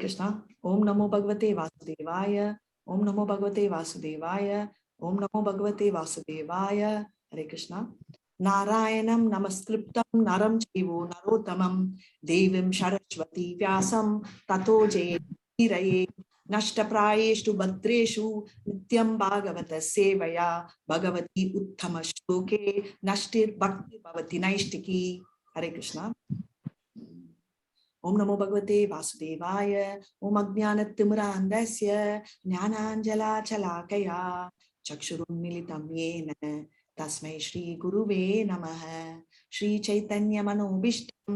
Krishna. Om Namo Bhagavate Vasudevaya. Om Namo Bhagavate Vasudevaya. Om Namo Bhagavate Vasudevaya. Hare Krishna. Narayanam Namaskriptam Naram Chivo Narottamam Devim Saraswati Vyasam Tato Jayiraye Nashtaprayeshtu Bhadreshu Nityam Bhagavata Sevaya Bhagavati Uttama Shloke Nashtir Bhakti Bhavati Naishtiki. Hare Krishna. Om Namo Bhagavate Vasudevaya. Om Ajnanatimirandasya Jnananjala Chalakaya Chakshurun Militam Yena Tasmai Shri Guruve Namaha. Shri Chaitanya Manobishtam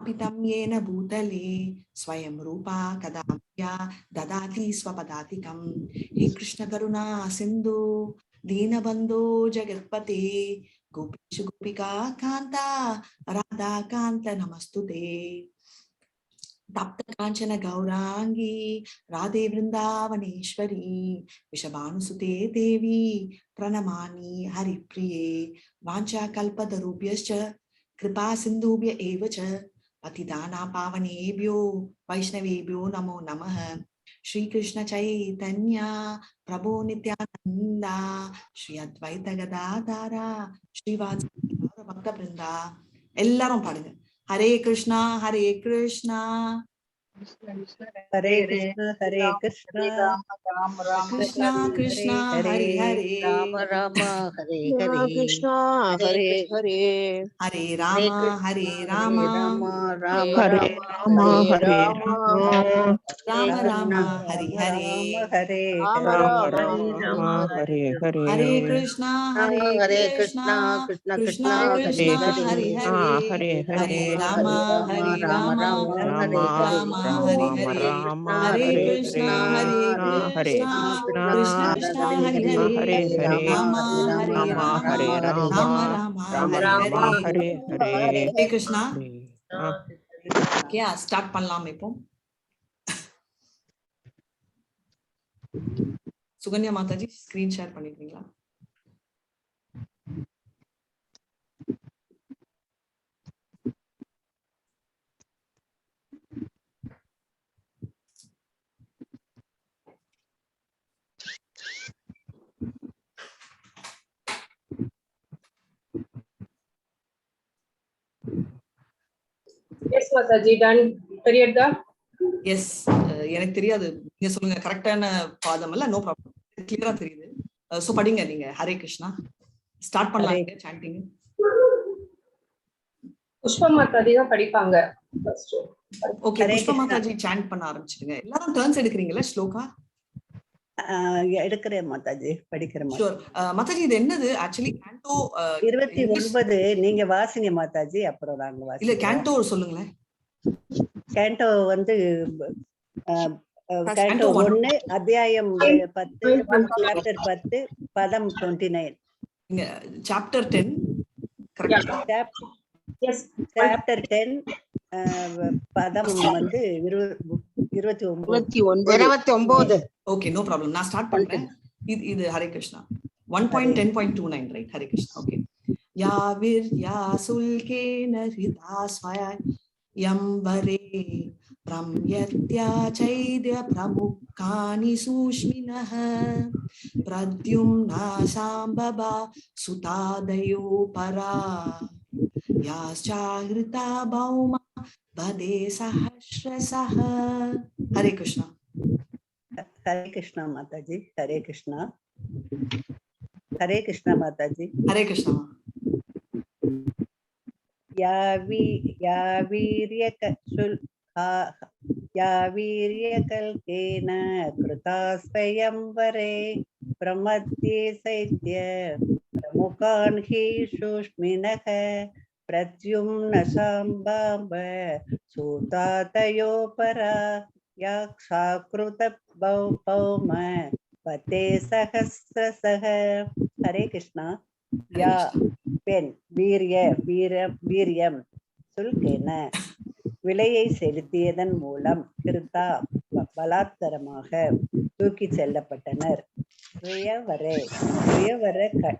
Stapitam Yena Bhutale Swayam Rupa Kadamya Dadati Swapadatikam. He Krishna Karuna Sindhu Deenabandho Jagatpate Gopishu Gopika Kanta Radha Kanta Namastute. Tapta Kanchana Gaurangi Radhe Vrindavaneshwari Vishabhanusute Devi Pranamani Haripriye Vancha Kalpatarubhyascha Kripa Sindhubhya Evacha Patidana Pavanebhyo Vaishnavebhyo Namo Namaha. Shri Krishna Chaitanya Prabhu Nityananda Shri Advaita Gadadhara Shri Vatsali Bhakta Vrinda. Ellarum padunga. Hare Krishna, Hare Krishna, Hare Krishna, Hare Krishna, Krishna Krishna, Hare Hare, Rama Rama, Hare Hare, Krishna, Hare Hare, Hare Rama, Hare Rama, Rama Hare Rama, Hare Rama, Rama Rama, Hare Hare, Hare Rama Rama, Hare Hare, Hare Krishna, Hare Krishna, Krishna Krishna Krishna, Krishna, Hare Hare, Hare Rama, Hare Rama, Rama Rama, Hare Hare, Hare Krishna, Hare Krishna, Krishna Krishna, Hare Hare, Rama Hare Rama, Rama Rama, Hare Hare. Hare Krishna. Okay, start பண்ணலாம் இப்போ. Sukanya Mataji screen share பண்ணிடுவீங்களா? Yes, Mataji, done. Teriyada? Yes, எனக்கு தெரியாது, நீங்க சொல்லுங்க. கரெக்டான பாதம் இல்ல, நோ ப்ராப்ளம், கிளியரா தெரியுது. சோ படிங்க நீங்க. ஹரே கிருஷ்ணா. ஸ்டார்ட் பண்ணலாங்க சாண்டிங். புஷ்பா மாதாஜி தான் படிப்பாங்க first. Okay, Pushpa Mataji chant பண்ண ஆரம்பிச்சிடுங்க. எல்லாரும் டர்ன்ஸ் எடுக்கறீங்களா ஸ்லோகா? எடுக்கிறேன் மாதாஜி, படிக்கிறேன். ஷூர். மாதாஜி இது என்னது ஆக்சுவலி? கேண்டோ 29 நீங்க வாசிங்க மாதாஜி, அப்புறம் நாங்க வாசி. இல்ல கேண்டோ சொல்லுங்களேன். கேண்டோ வந்து கேண்டோ 1 அத்தியாயம் 10 சாப்டர் 10 பதம் 29. இங்க சாப்டர் 10 கரெக்ட்டா? எஸ், சாப்டர் 10 பதம் வந்து 29. ஓகே, நோ ப்ராப்ளம், நான் ஸ்டார்ட் பண்றேன். இது ஹரே கிருஷ்ணா 1.10.29 ரைட்? ஹரே கிருஷ்ணா. ஓகே. யாவிர் யாசுல்கேன ஹிதாஸ்வய யம்பரே பிரம்யத்யா சைத்ய பிரமுக்கானி சூஷ்மினஹ பிரத்யும்னா சாம்பபா சுதாதயோ பரா யாச்சாஹ்ருதா Bavuma Fateh சஹஸ்ரசஹ. Hare Krishna. Hare Krishna Mataji, Hare Krishna. Hare Krishna Mataji. Hare Krishna. யாவீர்யகல்கேன கிருதா ஸ்வயம்வரே பிரமத்யே சைத்ய பிரமுகான் he சுஷ்மினஹ Pradyumna சாம்பாம்ப சூதாதயோ பரா யாக்ஷாக்ருத பௌம பதே சஹஸ்ரசஹ. ஹரே கிருஷ்ணா. யா பெண், வீரியம் சுல்கேன விலையை செலுத்தியதன் மூலம் கிருதா பலாத்கரமாக தூக்கி செல்லப்பட்டனர். சுயவர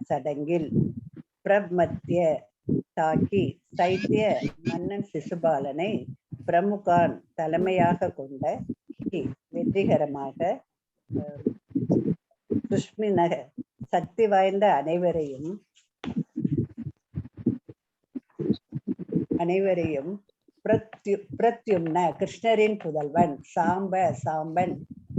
சடங்கில் பிரமத்ய தாக்கி சைத்திய மன்னன் சிசுபாலனை பிரமுகான் தலைமையாக கொண்ட வெற்றிகரமாக சுஷ்மின சக்தி வாய்ந்த அனைவரையும் பிரத்யும்ன கிருஷ்ணரின் புதல்வன், சாம்பன்,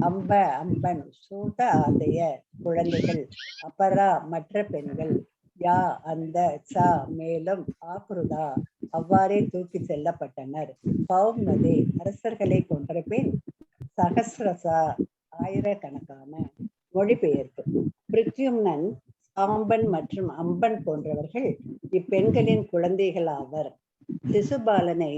அம்பன், சூத ஆதைய குழந்தைகள், அபரா மற்ற பெண்கள், யா அந்த, சா மேலும், ஆக்ருதா அவ்வாறே தூக்கி செல்லப்பட்டனர். பௌமதே அரசர்களை கொன்ற பின், சகசிரசா ஆயிரக்கணக்கான. மொழிபெயர்ப்பு. பிரத்யும்னன், சாம்பன் மற்றும் அம்பன் போன்றவர்கள் இப்பெண்களின் குழந்தைகள் ஆவர். சிசுபாலனை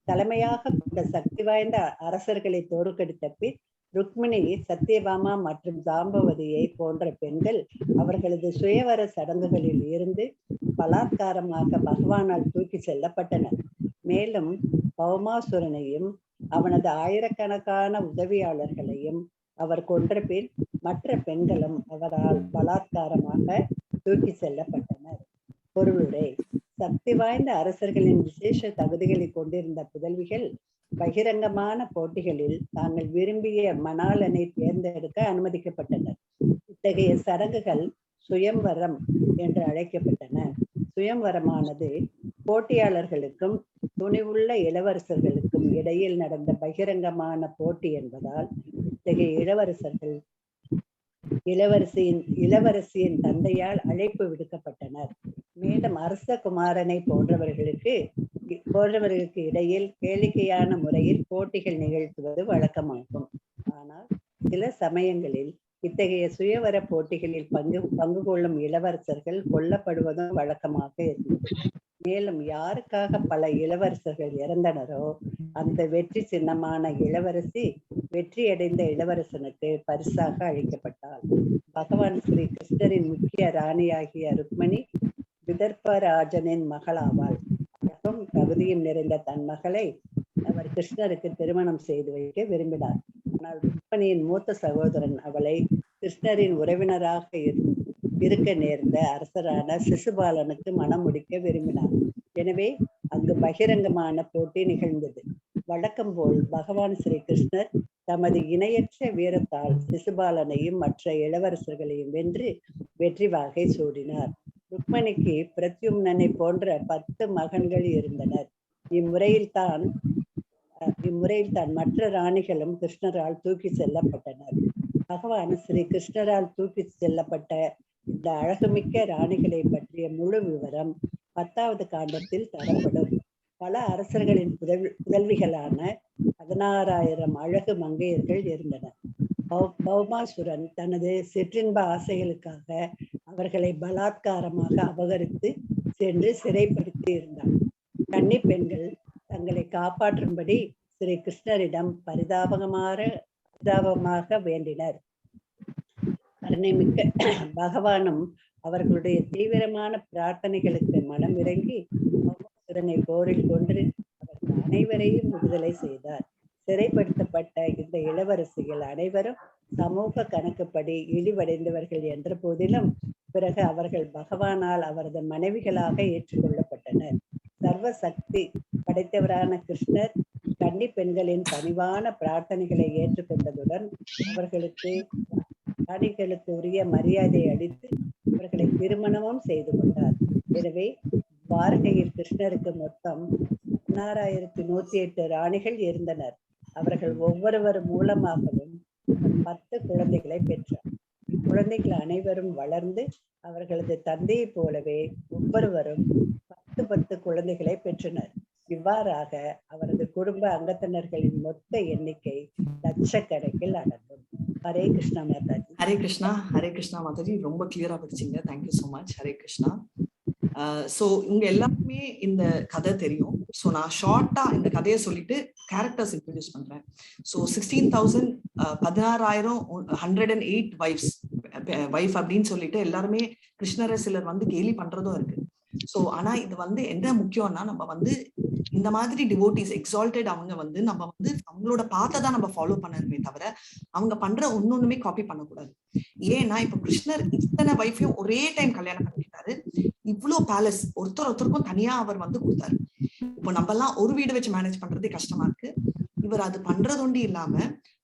தலைமையாக கொண்ட சக்தி வாய்ந்த அரசர்களை தோற்கடித்த பின் ருக்மிணி, சத்யபாமா மற்றும் ஜாம்பவதியை போன்ற பெண்கள் அவர்களது சுயவர சடங்குகளில் இருந்து பலாத்காரமாக பகவானால் தூக்கி செல்லப்பட்டனர். மேலும் பௌமாசுரனையும் அவனது ஆயிரக்கணக்கான உதவியாளர்களையும் அவர் கொன்ற பின் மற்ற பெண்களும் அவரால் பலாத்காரமாக தூக்கி செல்லப்பட்டனர். பொருளுரை. சக்தி வாய்ந்த அரசர்களின் விசேஷ தகுதிகளை கொண்டிருந்த புதல்விகள் பகிரங்கமான போட்டிகளில் தாங்கள் விரும்பிய மணாளனை தேர்ந்தெடுக்க அனுமதிக்கப்பட்டனர். இத்தகைய சடங்குகள் சுயம்வரம் என்று அழைக்கப்பட்டன. சுயம்வரமானது போட்டியாளர்களுக்கும் துணிவுள்ள இளவரசர்களுக்கும் இடையில் நடந்த பகிரங்கமான போட்டி என்பதால் இத்தகைய இளவரசியின் தந்தையால் அழைப்பு விடுக்கப்பட்டனர். மேலும் அரச குமாரனை போன்றவர்களுக்கு இடையில் கேளிக்கையான முறையில் போட்டிகள் நிகழ்த்துவது வழக்கமாகும். ஆனால் சில சமயங்களில் இத்தகைய சுயவர போட்டிகளில் பங்கு கொள்ளும் இளவரசர்கள் கொல்லப்படுவதும் வழக்கமாக இருந்தது. மேலும் யாருக்காக பல இளவரசர்கள் இறந்தனரோ அந்த வெற்றி சின்னமான இளவரசி வெற்றியடைந்த இளவரசனுக்கு பரிசாக அளிக்கப்பட்டாள். பகவான் ஸ்ரீ கிருஷ்ணரின் முக்கிய ராணியாகிய ருக்மிணி விதர்பராஜனின் மகளாவாள். அழகும் தகுதியும் நிறைந்த தன் மகளை அவர் கிருஷ்ணருக்கு திருமணம் செய்து வைக்க விரும்பினார். ஆனால் ருக்மிணியின் மூத்த சகோதரன் அவளை கிருஷ்ணரின் உறவினராக இருக்க நேர்ந்த அரசரான சிசுபாலனுக்கு மனம் முடிக்க விரும்பினார். எனவே அங்கு பகிரங்கமான போட்டி நிகழ்ந்தது. வழக்கம் போல் பகவான் ஸ்ரீ கிருஷ்ணர் தமது இணையற்ற வீரத்தால் சிசுபாலனையும் மற்ற இளவரசர்களையும் வென்று வெற்றி வாகை சூடினார். ருக்மிணிக்கு பிரத்யும்னனை போன்ற 10 மகன்கள் இருந்தனர். இம்முறையில்தான் மற்ற ராணிகளும் கிருஷ்ணரால் தூக்கி செல்லப்பட்டனர். பகவான் ஸ்ரீ கிருஷ்ணரால் தூக்கி செல்லப்பட்ட இந்த அழகுமிக்க ராணிகளை பற்றிய முழு விவரம் 10வது காண்டத்தில் தரப்படும். பல அரசர்களின் புதல்விகளான 16,000 அழகு மங்கையர்கள் இருந்தனர். பௌமாசுரன் தனது சிற்றின்ப ஆசைகளுக்காக அவர்களை பலாத்காரமாக அபகரித்து சென்று சிறைப்படுத்தி இருந்தார். கன்னி பெண்கள் தங்களை காப்பாற்றும்படி ஸ்ரீ கிருஷ்ணரிடம் பரிதாபமாக வேண்டினர். கருணைமிக்க பகவானும் அவர்களுடைய தீவிரமான பிரார்த்தனைகளுக்கு மனம் இறங்கி பௌமாசுரனை போரில் கொன்று அவர்கள் அனைவரையும் விடுதலை செய்தார். சிறைப்படுத்தப்பட்ட இந்த இளவரசிகள் அனைவரும் சமூக கணக்குப்படி இழிவடைந்தவர்கள் என்ற போதிலும் பிறகு அவர்கள் பகவானால் அவரது மனைவிகளாக ஏற்றுக்கொள்ளப்பட்டனர். சர்வ சக்தி படைத்தவரான கிருஷ்ணர் கன்னி பெண்களின் பணிவான பிரார்த்தனைகளை ஏற்றுக்கொண்டதுடன் அவர்களுக்கு ராணிகளுக்கு உரிய மரியாதை அளித்து அவர்களை திருமணமும் செய்து கொண்டார். எனவே துவாரகையில் கிருஷ்ணருக்கு மொத்தம் 16,108 ராணிகள் இருந்தனர். அவர்கள் ஒவ்வொருவர் மூலமாகவும் 10 குழந்தைகளை பெற்றார். குழந்தைகள் அனைவரும் வளர்ந்து அவர்களது தந்தையை போலவே ஒவ்வொருவரும் 10 குழந்தைகளை பெற்றனர். இவ்வாறாக அவரது குடும்ப அங்கத்தினர்களின் மொத்த எண்ணிக்கை லட்சக்கணக்கில் அடங்கும். ஹரே கிருஷ்ணா மாதாஜி. ஹரே கிருஷ்ணா மாதாஜி. ரொம்ப கிளியரா படிச்சீங்க. Thank you so much. Hare Krishna. So இங்க எல்லாருமே இந்த கதை தெரியும். சோ நான் ஷார்ட்டா இந்த கதையை சொல்லிட்டு கேரக்டர்ஸ் இன்ட்ரோடியூஸ் பண்றேன். சோ 16,000 16,000 108 வைஃப் அப்படின்னு சொல்லிட்டு எல்லாருமே கிருஷ்ணரை சிலர் கேலி பண்றதும் இருக்கு. சோ ஆனா இது என்ன முக்கியம்னா நம்ம இந்த மாதிரி டிவோட்டிஸ் எக்ஸால்டட் அவங்க நம்ம அவங்களோட பாத்ததான் நம்ம ஃபாலோ பண்ணணுமே தவிர அவங்க பண்ற ஒன்னொண்ணுமே காப்பி பண்ணக்கூடாது. ஏன்னா இப்ப கிருஷ்ணர் இத்தனை வைஃபையும் ஒரே டைம் கல்யாணம் பண்ணிக்கிட்டாரு. இவ்வளவு பேலஸ் ஒருத்தருக்கும் தனியா அவர் கொடுத்தாரு. இப்போ நம்ம எல்லாம் ஒரு வீடு வச்சு மேனேஜ் பண்றதே கஷ்டமா இருக்கு. இவர் அது பண்றது ஒண்டி இல்லாம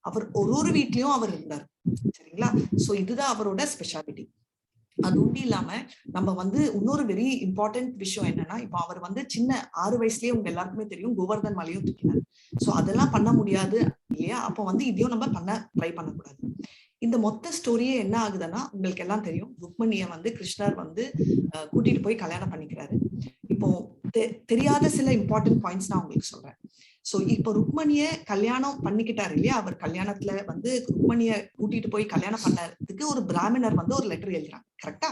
அவர் ஒரு வீட்லயும் அவர் இருந்தார். சரிங்களா? சோ இதுதான் அவரோட ஸ்பெஷாலிட்டி. அது ஒண்டி இல்லாம நம்ம வந்து இன்னொரு வெரி இம்பார்ட்டன்ட் விஷயம் என்னன்னா, இப்ப அவர் வந்து சின்ன 6 வயசுலயே உங்க எல்லாருக்குமே தெரியும் கோவர்தன் மலையும் தூக்கினார். சோ அதெல்லாம் பண்ண முடியாது இல்லையா? அப்போ வந்து இதையும் நம்ம ட்ரை பண்ணக்கூடாது. இந்த மொத்த ஸ்டோரியே என்ன ஆகுதுன்னா, உங்களுக்கு எல்லாம் தெரியும், ருக்மணியை வந்து கிருஷ்ணர் வந்து கூட்டிட்டு போய் கல்யாணம் பண்ணிக்கிறாரு. இப்போ தெரியாத சில இம்பார்ட்டன்ட் பாயிண்ட்ஸ் நான் உங்களுக்கு சொல்றேன். சோ இப்போ ருக்மணிய கல்யாணம் பண்ணிக்கிட்டாரு இல்லையா? அவர் கல்யாணத்துல வந்து ருக்மணிய கூட்டிட்டு போய் கல்யாணம் பண்ணதுக்கு ஒரு பிராமணர் வந்து ஒரு லெட்டர் எழுதுறாங்க. கரெக்டா?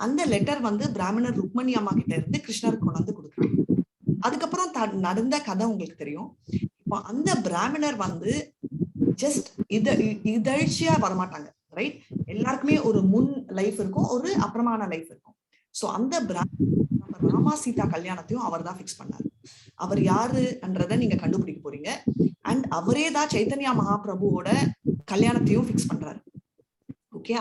அந்த லெட்டர் வந்து பிராமணர் ருக்மணி அம்மா கிட்ட இருந்து கிருஷ்ணருக்கு கொண்டு வந்து கொடுக்குறாங்க. அதுக்கப்புறம் நடந்த கதை உங்களுக்கு தெரியும். இப்போ அந்த பிராமணர் வந்து ஜஸ்ட் இதழ்ச்சியா வரமாட்டாங்க, ரைட்? எல்லாருக்குமே ஒரு முன் லைஃப் இருக்கும், ஒரு அப்புறமான லைஃப் இருக்கும். சோ அந்த நம்ம ராமா சீதா கல்யாணத்தையும் அவர் தான் பிக்ஸ் பண்ணாரு. அவர் யாருன்றத நீங்க கண்டுபிடிக்க போறீங்க. அண்ட் அவரே தான் சைத்தன்யா மகாபிரபுவோட கல்யாணத்தையும் பிக்ஸ் பண்றாரு. ஓகே,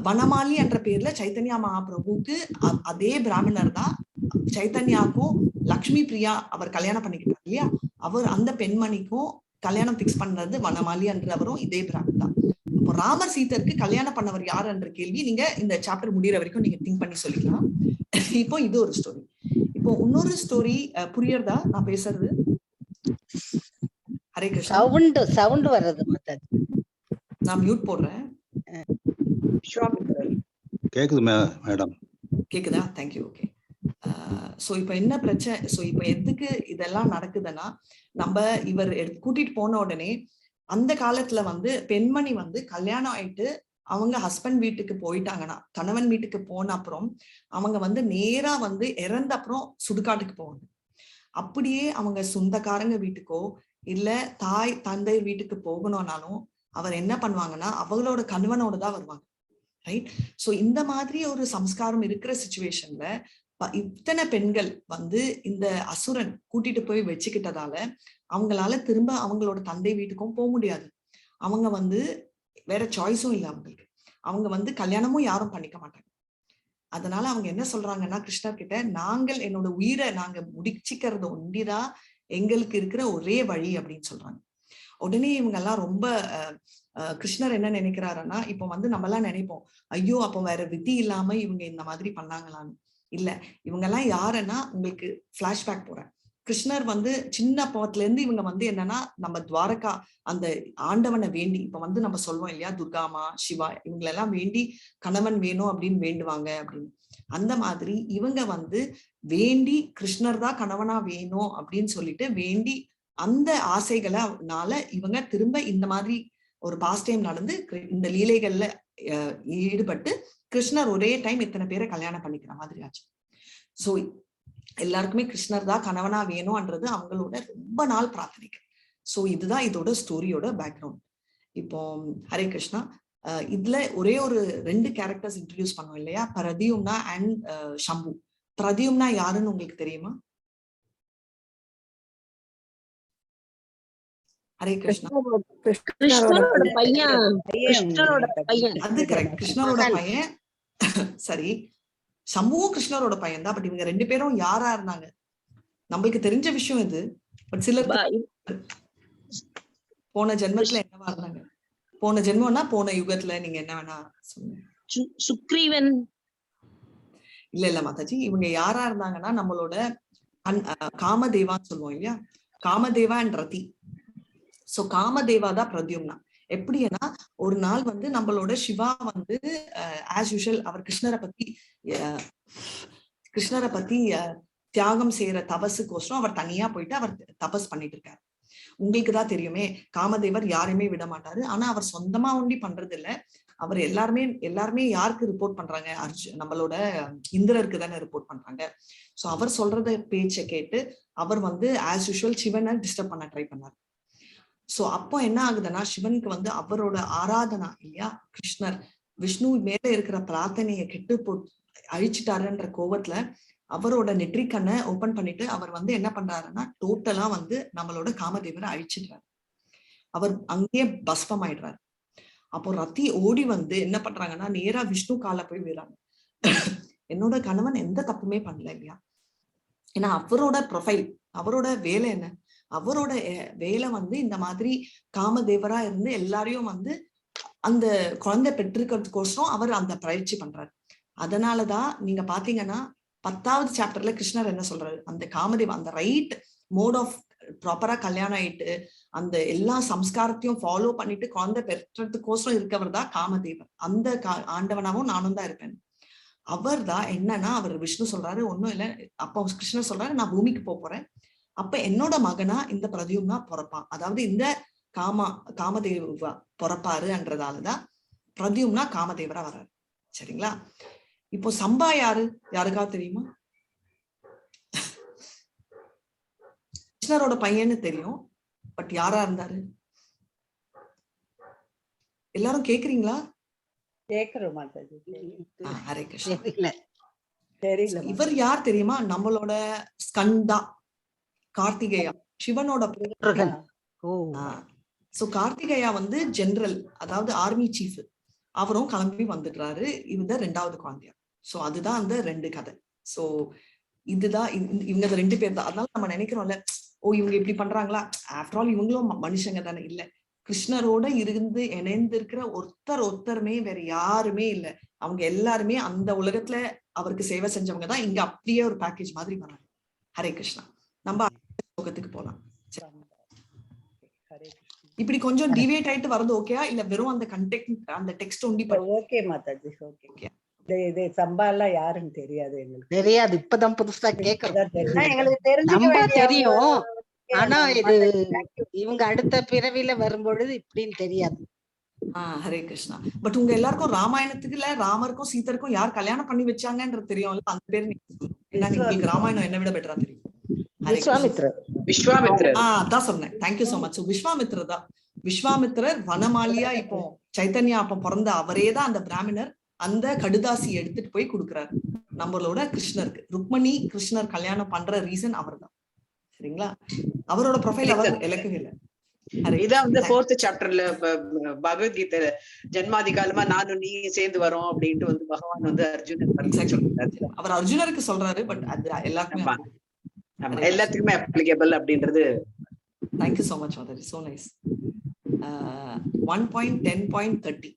வனமாலி என்ற பேர்ல சைத்தன்யா மகாபிரபுக்கு அதே பிராமணர் தான் சைத்தன்யாக்கும் லக்ஷ்மி பிரியா அவர் கல்யாணம் பண்ணிக்கிட்டார் இல்லையா? அவர் அந்த பெண்மணிக்கும் கல்யாணம் பிக்ஸ் பண்றது வனமாலி என்றவரும் இதே பிராமணர் தான். இப்போ ராமர் சீதருக்கு கல்யாணம் பண்ணவர் யார் என்ற கேள்வி நீங்க இந்த சாப்டர் முடிகிற வரைக்கும் நீங்க திங்க் பண்ணி சொல்லிக்கலாம். இப்போ இது ஒரு ஸ்டோரி. இப்போ இன்னொரு ஸ்டோரி புரியறதா நான் பேசுறது? ஹரே கிருஷ்ணா. சவுண்ட் வர்றது மாதாஜி. நான் மியூட் போடுறேன். கேக்குது மேடம். கேக்குதா? தேங்க்யூ. ஓகே. சோ இப்ப என்ன பிரச்சனை? சோ இப்ப எதுக்கு இதெல்லாம் நடக்குதுன்னா, நம்ம இவர் கூட்டிட்டு போன உடனே அந்த காலத்துல வந்து பெண்மணி வந்து கல்யாணம் ஆயிட்டு அவங்க ஹஸ்பண்ட் வீட்டுக்கு போயிட்டாங்கன்னா, கணவன் வீட்டுக்கு போன அப்புறம் அவங்க வந்து நேரா வந்து இறந்த அப்புறம் சுடுகாட்டுக்கு போவாங்க. அப்படியே அவங்க சொந்தக்காரங்க வீட்டுக்கோ இல்ல தாய் தந்தை வீட்டுக்கு போகணும்னாலும் அவர் என்ன பண்ணுவாங்கன்னா அவங்களோட கணவனோட தான் வருவாங்க, ரைட்? சோ இந்த மாதிரி ஒரு சம்ஸ்காரம் இருக்கிற சிச்சுவேஷன்ல இத்தனை பெண்கள் வந்து இந்த அசுரன் கூட்டிட்டு போய் வச்சுக்கிட்டதால அவங்களால திரும்ப அவங்களோட தந்தை வீட்டுக்கும் போக முடியாது. அவங்க வந்து வேற சாய்ஸும் இல்லை அவங்களுக்கு. அவங்க வந்து கல்யாணமும் யாரும் பண்ணிக்க மாட்டாங்க. அதனால அவங்க என்ன சொல்றாங்கன்னா கிருஷ்ணர் கிட்ட, நாங்கள் என்னோட உயிரை நாங்க முடிச்சுக்கிறது ஒண்டிதான் எங்களுக்கு இருக்கிற ஒரே வழி அப்படின்னு சொல்றாங்க. உடனே இவங்க எல்லாம் ரொம்ப கிருஷ்ணர் என்ன நினைக்கிறாருன்னா, இப்போ வந்து நம்ம எல்லாம் நினைப்போம், ஐயோ அப்போ வேற விதி இல்லாம இவங்க இந்த மாதிரி பண்ணாங்களான்னு. இல்ல, இவங்க எல்லாம் யாருன்னா உங்களுக்கு பிளாஷ்பேக் போறேன். கிருஷ்ணர் வந்து சின்ன பாவத்துல இருந்து இவங்க வந்து என்னன்னா நம்ம துவாரகா அந்த ஆண்டவனை வேண்டி, இப்ப வந்து நம்ம சொல்லுவோம் இல்லையா, துர்காமா சிவா இவங்களெல்லாம் வேண்டி கணவன் வேணும் அப்படின்னு வேண்டுவாங்க அப்படின்னு. அந்த மாதிரி இவங்க வந்து வேண்டி கிருஷ்ணர் தான் கணவனா வேணும் அப்படின்னு சொல்லிட்டு வேண்டி அந்த ஆசைகளால இவங்க திரும்ப இந்த மாதிரி ஒரு பாஸ்ட் டைம் நடந்து இந்த லீலைகள்ல ஈடுபட்டு கிருஷ்ணர் ஒரே டைம் இத்தனை பேரை கல்யாணம் பண்ணிக்கிற மாதிரி ஆச்சு. சோ எல்லாருக்குமே கிருஷ்ணர் தான் கணவனா வேணும்ன்றது அவங்களோட ரொம்ப நாள் பிரார்த்தனைக்கு. சோ இதுதான் இதோட ஸ்டோரியோட பேக்ரவுண்ட். இப்போ ஹரே கிருஷ்ணா, இதுல ஒரே ஒரு 2 கேரக்டர்ஸ் இன்ட்ரடியூஸ் பண்ணோம் இல்லையா, பிரதியும்னா அண்ட் சம்பு. பிரதியும்னா யாருன்னு உங்களுக்கு தெரியுமா? ஹரே கிருஷ்ணா. கிருஷ்ணரோட பையன். அது கரெக்ட், கிருஷ்ணரோட பையன். சரி, சம்புவும் கிருஷ்ணரோட பையன் தான். பட் இவங்க 2 பேரும் யாரா இருந்தாங்க நம்மளுக்கு தெரிஞ்ச விஷயம் இது. பட் சிலர் போன ஜென்மத்துல என்னவா இருந்தாங்க, போன ஜென்மம்னா போன யுகத்துல நீங்க என்ன வேணா சொல்லுங்க. சுக்ரீவன் இல்ல மாதாஜி, இவங்க யாரா இருந்தாங்கன்னா நம்மளோட காமதேவான்னு சொல்லுவோம் இல்லையா, Kamadeva and Rati. So Kamadeva தான் பிரத்யும்னா. எப்படின்னா ஒரு நாள் வந்து நம்மளோட சிவா வந்து ஆஸ் யூஷுவல் அவர் கிருஷ்ணரை பத்தி தியாகம் செய்யற தபஸுக்கோசரம் அவர் தனியா போயிட்டு அவர் தபஸ் பண்ணிட்டு இருக்காரு. உங்களுக்கு தான் தெரியுமே, காமதேவர் யாரையுமே விட மாட்டாரு. ஆனா அவர் சொந்தமா ஒண்டி பண்றது இல்ல. அவர் எல்லாருமே யாருக்கு ரிப்போர்ட் பண்றாங்க, நம்மளோட இந்திரருக்கு தானே ரிப்போர்ட் பண்றாங்க. சோ அவர் சொல்றத பேச்சை கேட்டு அவர் வந்து ஆஸ் யூஷுவல் சிவனை டிஸ்டர்ப் பண்ண ட்ரை பண்ணாரு. சோ அப்போ என்ன ஆகுதுன்னா, சிவனுக்கு வந்து அவரோட ஆராதனா இல்லையா, கிருஷ்ணர் விஷ்ணு மேல இருக்கிற பிரார்த்தனையை கெட்டு அழிச்சிட்டாருன்ற கோபத்துல அவரோட நெற்றிக்கண்ணை ஓபன் பண்ணிட்டு அவர் வந்து என்ன பண்றாருன்னா டோட்டலா வந்து நம்மளோட காமதேவரை அழிச்சிடுறாரு. அவர் அங்கேயே பஸ்பம் ஆயிடுறாரு. அப்போ ரத்தி ஓடி வந்து என்ன பண்றாங்கன்னா நேரா விஷ்ணு கால போய் விடுறாங்க. என்னோட கணவன் எந்த தப்புமே பண்ணல இல்லையா, ஏன்னா அவரோட ப்ரொஃபைல், அவரோட வேலை என்ன, அவரோட வேலை வந்து இந்த மாதிரி காமதேவரா இருந்து எல்லாரையும் வந்து அந்த குழந்தை பெற்றிருக்கிறதுக்கோசரம் அவர் அந்த பயிற்சி பண்றாரு. அதனாலதான் நீங்க பாத்தீங்கன்னா 10வது சாப்டர்ல கிருஷ்ணர் என்ன சொல்றாரு, அந்த காமதேவ அந்த ரைட் மோட் ஆஃப் ப்ராப்பரா கல்யாணம் ஆயிட்டு அந்த எல்லா சம்ஸ்காரத்தையும் ஃபாலோ பண்ணிட்டு குழந்தை பெற்றதுக்கோசரம் இருக்கவர் தான் காமதேவர். அந்த ஆண்டவனாவும் நானும் தான் இருப்பேன். அவர் தான் என்னன்னா அவர் விஷ்ணு சொல்றாரு ஒன்னும் இல்லை, அப்போ கிருஷ்ணர் சொல்றாரு நான் பூமிக்கு போறேன், அப்ப என்னோட மகனா இந்த பிரதியும்னா பிறப்பான், அதாவது இந்த காமதேவா பிறப்பாருன்றதாலதான் பிரதியும்னா காமதேவரா வர்றாரு. சரிங்களா? இப்போ சம்பா யாருக்காவது தெரியுமா? கிருஷ்ணரோட பையன்னு தெரியும், பட் யாரா இருந்தாரு? எல்லாரும் கேக்குறீங்களா? கேக்குறோம் மாதாஜி. ஹரே கிருஷ்ணா. தெரியல. இவர் யார் தெரியுமா? நம்மளோட ஸ்கந்தா, கார்த்திகேயா, சிவனோட சோ கார்த்திகேயா வந்து ஜெனரல், அதாவது ஆர்மி சீஃப். அவரும் கிளம்பி வந்துடுறாரு, இந்த 2வது குழந்தையா. சோ அதுதான் அந்த 2 கதை. சோ இதுதான் இவங்க 2 பேர் தான். அதனால நம்ம நினைக்கிறோம்ல, ஓ இவங்க இப்படி பண்றாங்களா, ஆஃப்டர் ஆல் இவங்களும் மனுஷங்க தானே. இல்ல, கிருஷ்ணரோட இருந்து இணைந்து இருக்கிற ஒருத்தருமே வேற யாருமே இல்ல. அவங்க எல்லாருமே அந்த உலகத்துல அவருக்கு சேவை செஞ்சவங்க தான். இங்க அப்படியே ஒரு பேக்கேஜ் மாதிரி வராங்க. ஹரே கிருஷ்ணா. நம்ம லோகத்துக்கு போலாம். இப்படி கொஞ்சம் டிவியேட் ஆயிட்டு வரது ஓகேயா, இல்ல வெறும் அந்த கண்டெக்ட் அந்த டெக்ஸ்ட் ஒண்டி? Okay Mataji, okay. இது சம்பாலா யாருன்னு தெரியாது எங்களுக்கு. தெரியாது, இப்பதான் புதுசா கேக்குறோம். எங்களுக்கு தெரியும், ஆனா இது இவங்க அடுத்த பிறவில வரும்பொழுது இப்படின்னு தெரியாது. ஹரே கிருஷ்ணா. பட் உங்க எல்லாருக்கும் ராமாயணத்துக்குல ராமருக்கும் சீதருக்கும் யார் கல்யாணம் பண்ணி வச்சாங்கன்றது தெரியும்ல, அந்த பேர் உங்களுக்கு ராமாயணம் என்ன விட பெட்டரா தெரியும். விஸ்வாமித்ரர். அதான் சொன்னேன். Thank you so much. விஸ்வாமித்ரர் தான். விஸ்வாமித்ரர் வனமாலியா இப்போ சைத்தன்யா அப்ப பிறந்த அவரே தான் அந்த பிராமணர். அந்த கடுதாசி எடுத்துட்டு போய் கொடுக்குறாரு நம்மளோட கிருஷ்ணருக்கு. ருக்மணி கிருஷ்ணர் கல்யாணம் பண்ற ரீசன் அவர் தான். சரிங்களா? அவரோட ப்ரொஃபைல் அவர் இலக்கவே இல்லை. இதான் வந்து 4th சாப்டர்ல பகவத்கீதை ஜென்மாதி காலமா நானும் நீ சேர்ந்து வரோம் அப்படின்ட்டு வந்து பகவான் வந்து அர்ஜுனன் அவர் அர்ஜுனருக்கு சொல்றாரு. பட் அது எல்லாருக்குமே எல்லாத்துக்குமே அப்ளிகபிள் அப்படின்றது. Thank you so much Mataji, so nice. 1.10.30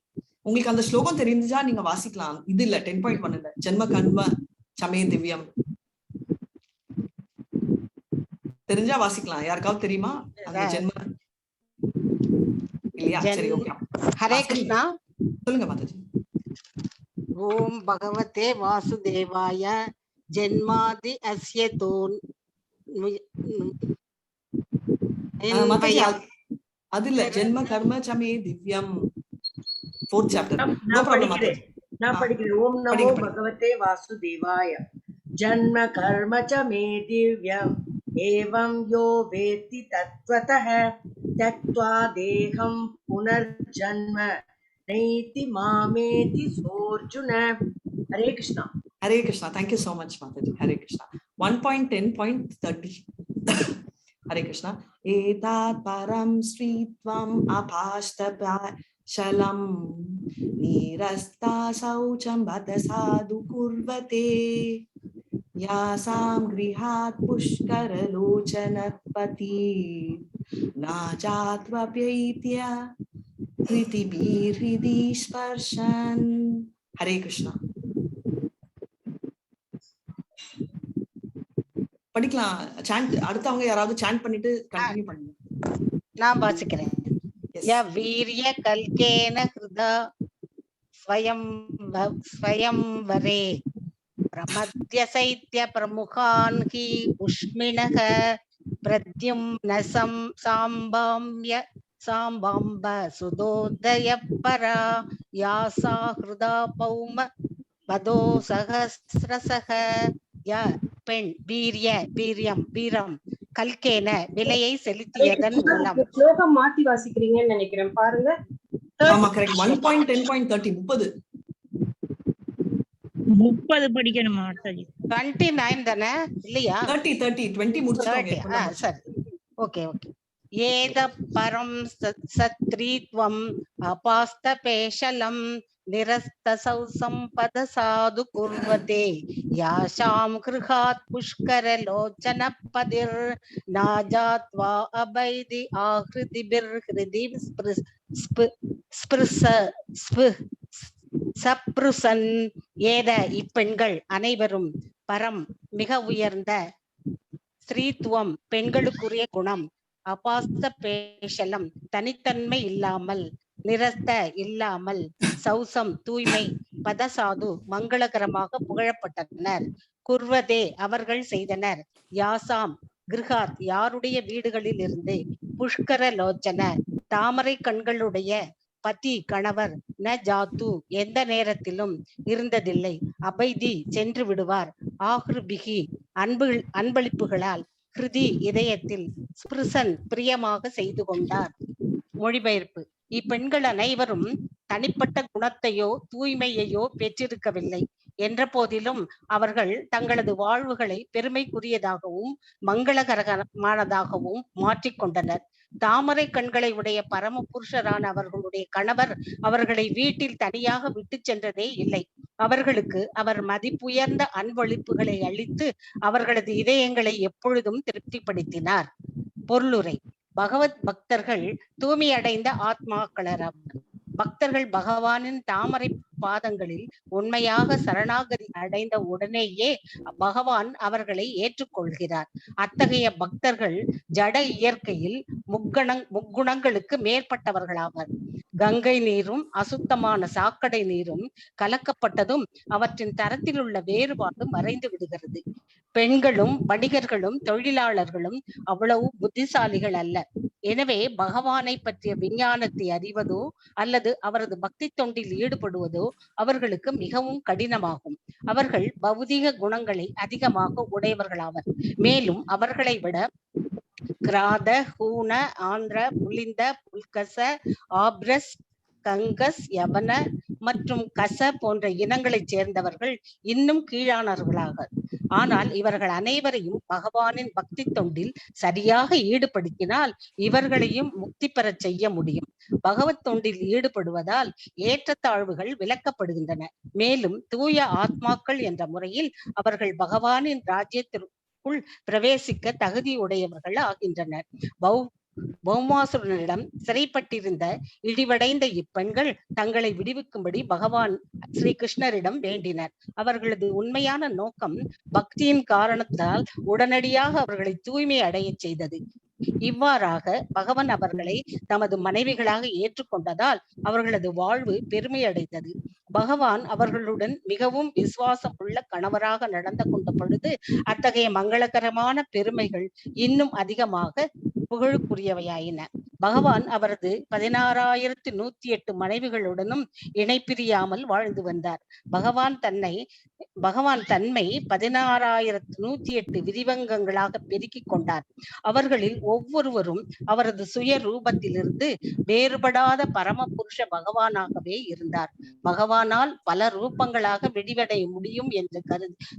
உங்களுக்கு அந்த ஸ்லோகம் தெரிஞ்சா நீங்க வாசிக்கலாம். இது இல்ல 10.1 இல்ல, ஜென்ம கர்ம சமே திவ்யம் தெரிஞ்சா வாசிக்கலாம். யாருக்காவது தெரியுமா அந்த ஜென்ம? இல்லையா? சரி, ஓகே. ஹரே கிருஷ்ணா. சொல்லுங்க மாதாஜி. ஓம் பகவதே வாசுதேவாய ஜென்மாதி அஸ்ய தோன். அது இல்ல, ஜென்ம கர்ம சமே திவ்யம் 4th chapter. No problem Mataji. நான் படிக்கிறேன். ஓம் நமோ பகவதே வாசுதேவாய ஜன்ம கர்ம ச மே திவ்யம் ஏவம் யோ வேத்தி தத்வதः தத்வா தேகம் புனர்ஜன்ம நைதி மாமேதி சோர்ஜுன. Hare Krishna. Hare Krishna. Thank you so much மாதாஜி. ஹரே கிருஷ்ணா. 1.10.30 ஹரே கிருஷ்ணா. ஏதாத் பரம் ஸ்ரீத்வம் அபாஷ்டபலம் நீரஸ்தா சௌச்சம் பத சாது குர்வதே யாசாம் கிருஹாத் புஷ்கர லோச்சனபதி நாஜாத்வப்யைத்ய கிருதிபிர்ஹிதி ஸ்பர்ஷன். ஹரே கிருஷ்ணா. படிக்கலாம். சாண்ட் அடுத்தவங்க யாராவது சாண்ட் பண்ணிட்டு கண்டினியூ பண்ணுங்க. நான் வாசிக்கிறேன். ய வீரிய கல்கேன ஹிருதா ஸ்வயம்வரே பிரமத்ய சைத்ய பிரமுகான் ஹி புஷ்மிணக பிரத்யும்ன சாம்பாம்ப சுதோதய பரா யாசா ஹிருதா பௌம பதோ சஹஸ்ரசக. பெண் வீரம் கல்கேன விலையை செலுத்தியதன் மூலம். ஸ்லோகம் மாத்தி வாசிக்கிறீங்கன்னு நினைக்கிறேன், பாருங்க. ஆமா, கரெக்ட். 1.10.30 30 படிக்கணுமா? 29 தானே இல்லையா? 30 20 முடிச்சிட்டோம். சரி, ஓகே. ஏத பரம் சத்ரீத்வம் அபாஸ்தபேஷலம் நிரஸ்தசௌ சம்பத சாது குர்வதே யாஷாம் கிருஹாத் புஷ்கரலோச்சன பதிர் நாஜாத்வா அபைதி ஆஹ்ருதிபிர் ஹ்ருதி சப்ருசன். ஏத இப்பெண்கள் அனைவரும் பரம் மிக உயர்ந்த, ஸ்ரீத்துவம் பெண்களுக்குரிய குணம், அபாஸ்த பேஷலம் தனித்தன்மை இல்லாமல், நிரஸ்த இல்லாமல், சௌசம் தூய்மை, பதசாது மங்களகரமாக புகழப்பட்டனர். குர்வதே அவர்கள் செய்தனர், யாசாம் கிருஹாத் யாருடைய வீடுகளில் இருந்து, புஷ்கர லோச்சன தாமரை கண்களுடைய, பதி கணவர், ந ஜாத்து எந்த நேரத்திலும் இருந்ததில்லை, அபைதி சென்று விடுவார், ஆஹ்ருபிகி அன்பளிப்புகளால், ஹிருதி இதயத்தில், ஸ்பிருசன் பிரியமாக செய்து கொண்டார். மொழிபெயர்ப்பு. இப்பெண்கள் அனைவரும் தனிப்பட்ட குணத்தையோ தூய்மையையோ பெற்றிருக்கவில்லை என்ற போதிலும் அவர்கள் தங்களது வாழ்வுகளை பெருமைக்குரியதாகவும் மங்களகரமானதாகவும் மாற்றிக்கொண்டனர். தாமரை கண்களை உடைய பரம புருஷரான அவர்களுடைய கணவர் அவர்களை வீட்டில் தனியாக விட்டு சென்றதே இல்லை. அவர்களுக்கு அவர் மதிப்புயர்ந்த அன்பளிப்புகளை அளித்து அவர்களது இதயங்களை எப்பொழுதும் திருப்திப்படுத்தினார். பொருளுரை. பகவத் பக்தர்கள் தூய்மையடைந்த ஆத்மாக்களர். பக்தர்கள் பகவானின் தாமரை பாதங்களில் உண்மையாக சரணாகதி அடைந்த உடனேயே பகவான் அவர்களை ஏற்றுக்கொள்கிறார். அத்தகைய பக்தர்கள் ஜட இயற்கையில் முக்குணங்களுக்கு மேற்பட்டவர்களாவர். கங்கை நீரும் அசுத்தமான சாக்கடை நீரும் கலக்கப்பட்டதும் அவற்றின் தரத்தில் உள்ள வேறுபாடு மறைந்து விடுகிறது. பெண்களும் வணிகர்களும் தொழிலாளர்களும் அவ்வளவு புத்திசாலிகள் அல்ல. எனவே பகவானை பற்றிய விஞ்ஞானத்தை அறிவதோ அல்லது அவரது பக்தி தொண்டில் ஈடுபடுவதோ அவர்களுக்கு மிகவும் கடினமாகும். அவர்கள் பௌதிக குணங்களை அதிகமாக உடையவர்களாவர். மேலும் அவர்களை விட கிராத, ஹூன, ஆந்திர, புலிந்த, புல்கச, ஆப்ரஸ், கங்கஸ், யவன மற்றும் கச போன்ற இனங்களைச் சேர்ந்தவர்கள் இன்னும் கீழானவர்களாக. ஆனால் இவர்கள் அனைவரையும் பகவானின் பக்தி தொண்டில் சரியாக ஈடுபடுத்தினால் இவர்களையும் முக்தி பெறச் செய்ய முடியும். பகவத் தொண்டில் ஈடுபடுவதால் ஏற்றத்தாழ்வுகள் விலக்கப்படுகின்றன. மேலும் தூய ஆத்மாக்கள் என்ற முறையில் அவர்கள் பகவானின் ராஜ்யத்திற்குள் பிரவேசிக்க தகுதியுடையவர்கள் ஆகின்றனர். பௌமாசுரனிடம் சிறைப்பட்டிருந்த இழிவடைந்த இப்பெண்கள் தங்களை விடுவிக்கும்படி பகவான் ஸ்ரீ கிருஷ்ணரிடம் வேண்டினர். அவர்களது உண்மையான நோக்கம் பக்தியின் காரணத்தால் உடனடியாக அவர்களை தூய்மை அடைய செய்தது. இவ்வாறாக பகவான் அவர்களை தமது மனைவிகளாக ஏற்றுக்கொண்டதால் அவர்களது வாழ்வு பெருமை அடைந்தது. பகவான் அவர்களுடன் மிகவும் விசுவாசம் உள்ள கணவராக நடந்து கொண்ட பொழுது அத்தகைய மங்களகரமான பெருமைகள் இன்னும் அதிகமாக புகழுக்குரியவையாயின. பகவான் அவரது 16,108 மனைவிகளுடனும் இணைப்பிரியாமல் வாழ்ந்து வந்தார். பகவான் தன்மை 16,108 விரிவங்கங்களாக பெருக்கிக் கொண்டார். அவர்களில் ஒவ்வொருவரும் அவரது சுய ரூபத்திலிருந்து வேறுபடாத பரம புருஷ பகவானாகவே இருந்தார். பகவானால் பல ரூபங்களாக விடிவடைய முடியும் என்று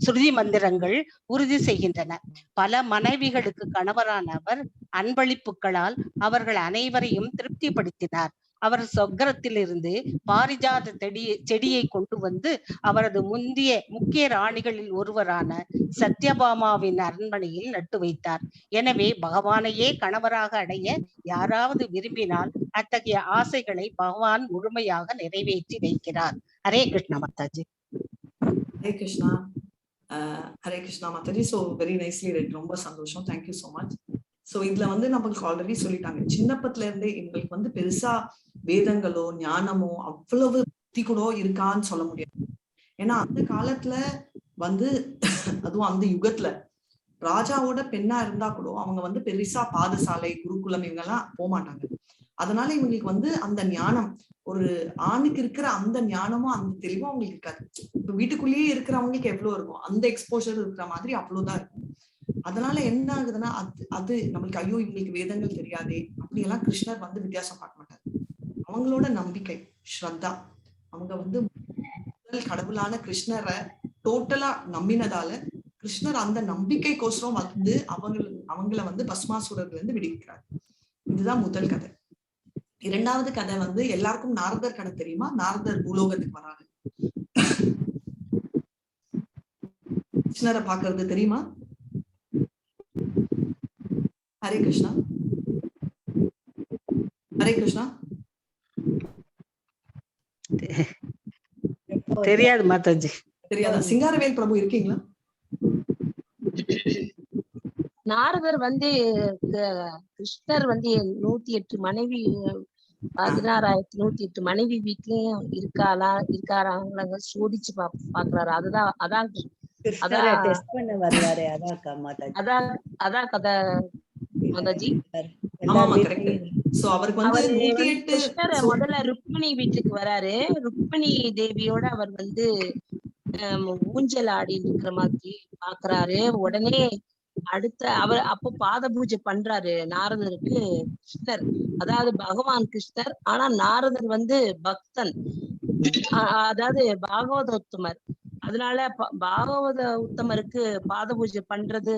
ஸ்ருதி மந்திரங்கள் உறுதி செய்கின்றன. பல மனைவிகளுக்கு கணவரான அவர் அன்பளிப்புகளால் அவர்கள் அனைவரையும் திருப்திப்படுத்தினார். அவர் சொர்க்கத்திலிருந்து பாரிஜாத செடியை கொண்டு வந்து அவரது முக்கிய ராணிகளில் ஒருவரான சத்யபாமாவின் அரண்மனையில் நட்டு வைத்தார். எனவே பகவானையே கணவராக அடைய யாராவது விரும்பினால் அத்தகைய ஆசைகளை பகவான் முழுமையாக நிறைவேற்றி வைக்கிறார். Hare Krishna Mataji. Hare Krishna. Hare Krishna Mataji. So very nicely red. ரொம்ப சந்தோஷம். Thank you so much. சோ இதுல நம்மளுக்கு ஆல்ரெடி சொல்லிட்டாங்க, சின்னப்பத்துல இருந்தே எங்களுக்கு பெருசா வேதங்களோ ஞானமோ அவ்வளவு புத்தி கூட இருக்கான்னு சொல்ல முடியாது. ஏன்னா அந்த காலத்துல அதுவும் அந்த யுகத்துல ராஜாவோட பெண்ணா இருந்தா கூட அவங்க பெருசா பாதசாலை குருகுலம் இவங்கெல்லாம் போகமாட்டாங்க. அதனால இவங்களுக்கு அந்த ஞானம், ஒரு ஆணுக்கு இருக்கிற அந்த ஞானமும் அந்த தெளிவும் அவங்களுக்கு இருக்காது. இப்ப வீட்டுக்குள்ளேயே இருக்கிறவங்களுக்கு எவ்வளவு இருக்கும், அந்த எக்ஸ்போஷர் இருக்கிற மாதிரி அவ்வளவுதான் இருக்கும். அதனால என்ன ஆகுதுன்னா அது நம்மளுக்கு ஐயோ இவங்களுக்கு வேதங்கள் தெரியாதே அப்படியெல்லாம் கிருஷ்ணர் வித்தியாசம் பார்க்க மாட்டாரு. அவங்களோட நம்பிக்கை ஸ்ரத்தா, அவங்க முதல் கடவுளான கிருஷ்ணரை டோட்டலா நம்பினதால கிருஷ்ணர் அந்த நம்பிக்கைக்கோசரம் அவங்கள பஸ்மாசுரர்ல இருந்து விடுவிக்கிறார். இதுதான் முதல் கதை. இரண்டாவது கதை வந்து எல்லாருக்கும் நாரதர் கதை தெரியுமா? நாரதர் பூலோகத்துக்கு வராரு, கிருஷ்ணரை பாக்குறது தெரியுமா? ஹரே கிருஷ்ணா, ஹரே கிருஷ்ணா. தெரியாது மாதாஜி. தெரியாதா? சிங்காரவேல் பிரபு இருக்கீங்களா? நாரதர் வந்து கிருஷ்ணர் வந்து 108 மனைவி 16,108 மனைவி வீட்லயும் இருக்காராங்க சோதிச்சு பாக்குறாரு. அதான் கதை மாதாஜி. கிருஷ்ணர் முதல்ல ருக்மிணி வீட்டுக்கு வராரு. ருக்மிணி தேவியோட அவர் வந்து ஊஞ்சல் ஆடி இருக்கிற மாதிரி பாக்குறாரு. உடனே அடுத்த அவர் அப்போ பாத பூஜை பண்றாரு நாரதருக்கு கிருஷ்ணர், அதாவது பகவான் கிருஷ்ணர். ஆனா நாரதர் வந்து பக்தன், அதாவது பாகவத உத்தமர். அதனால பாகவத உத்தமருக்கு பாத பூஜை பண்றது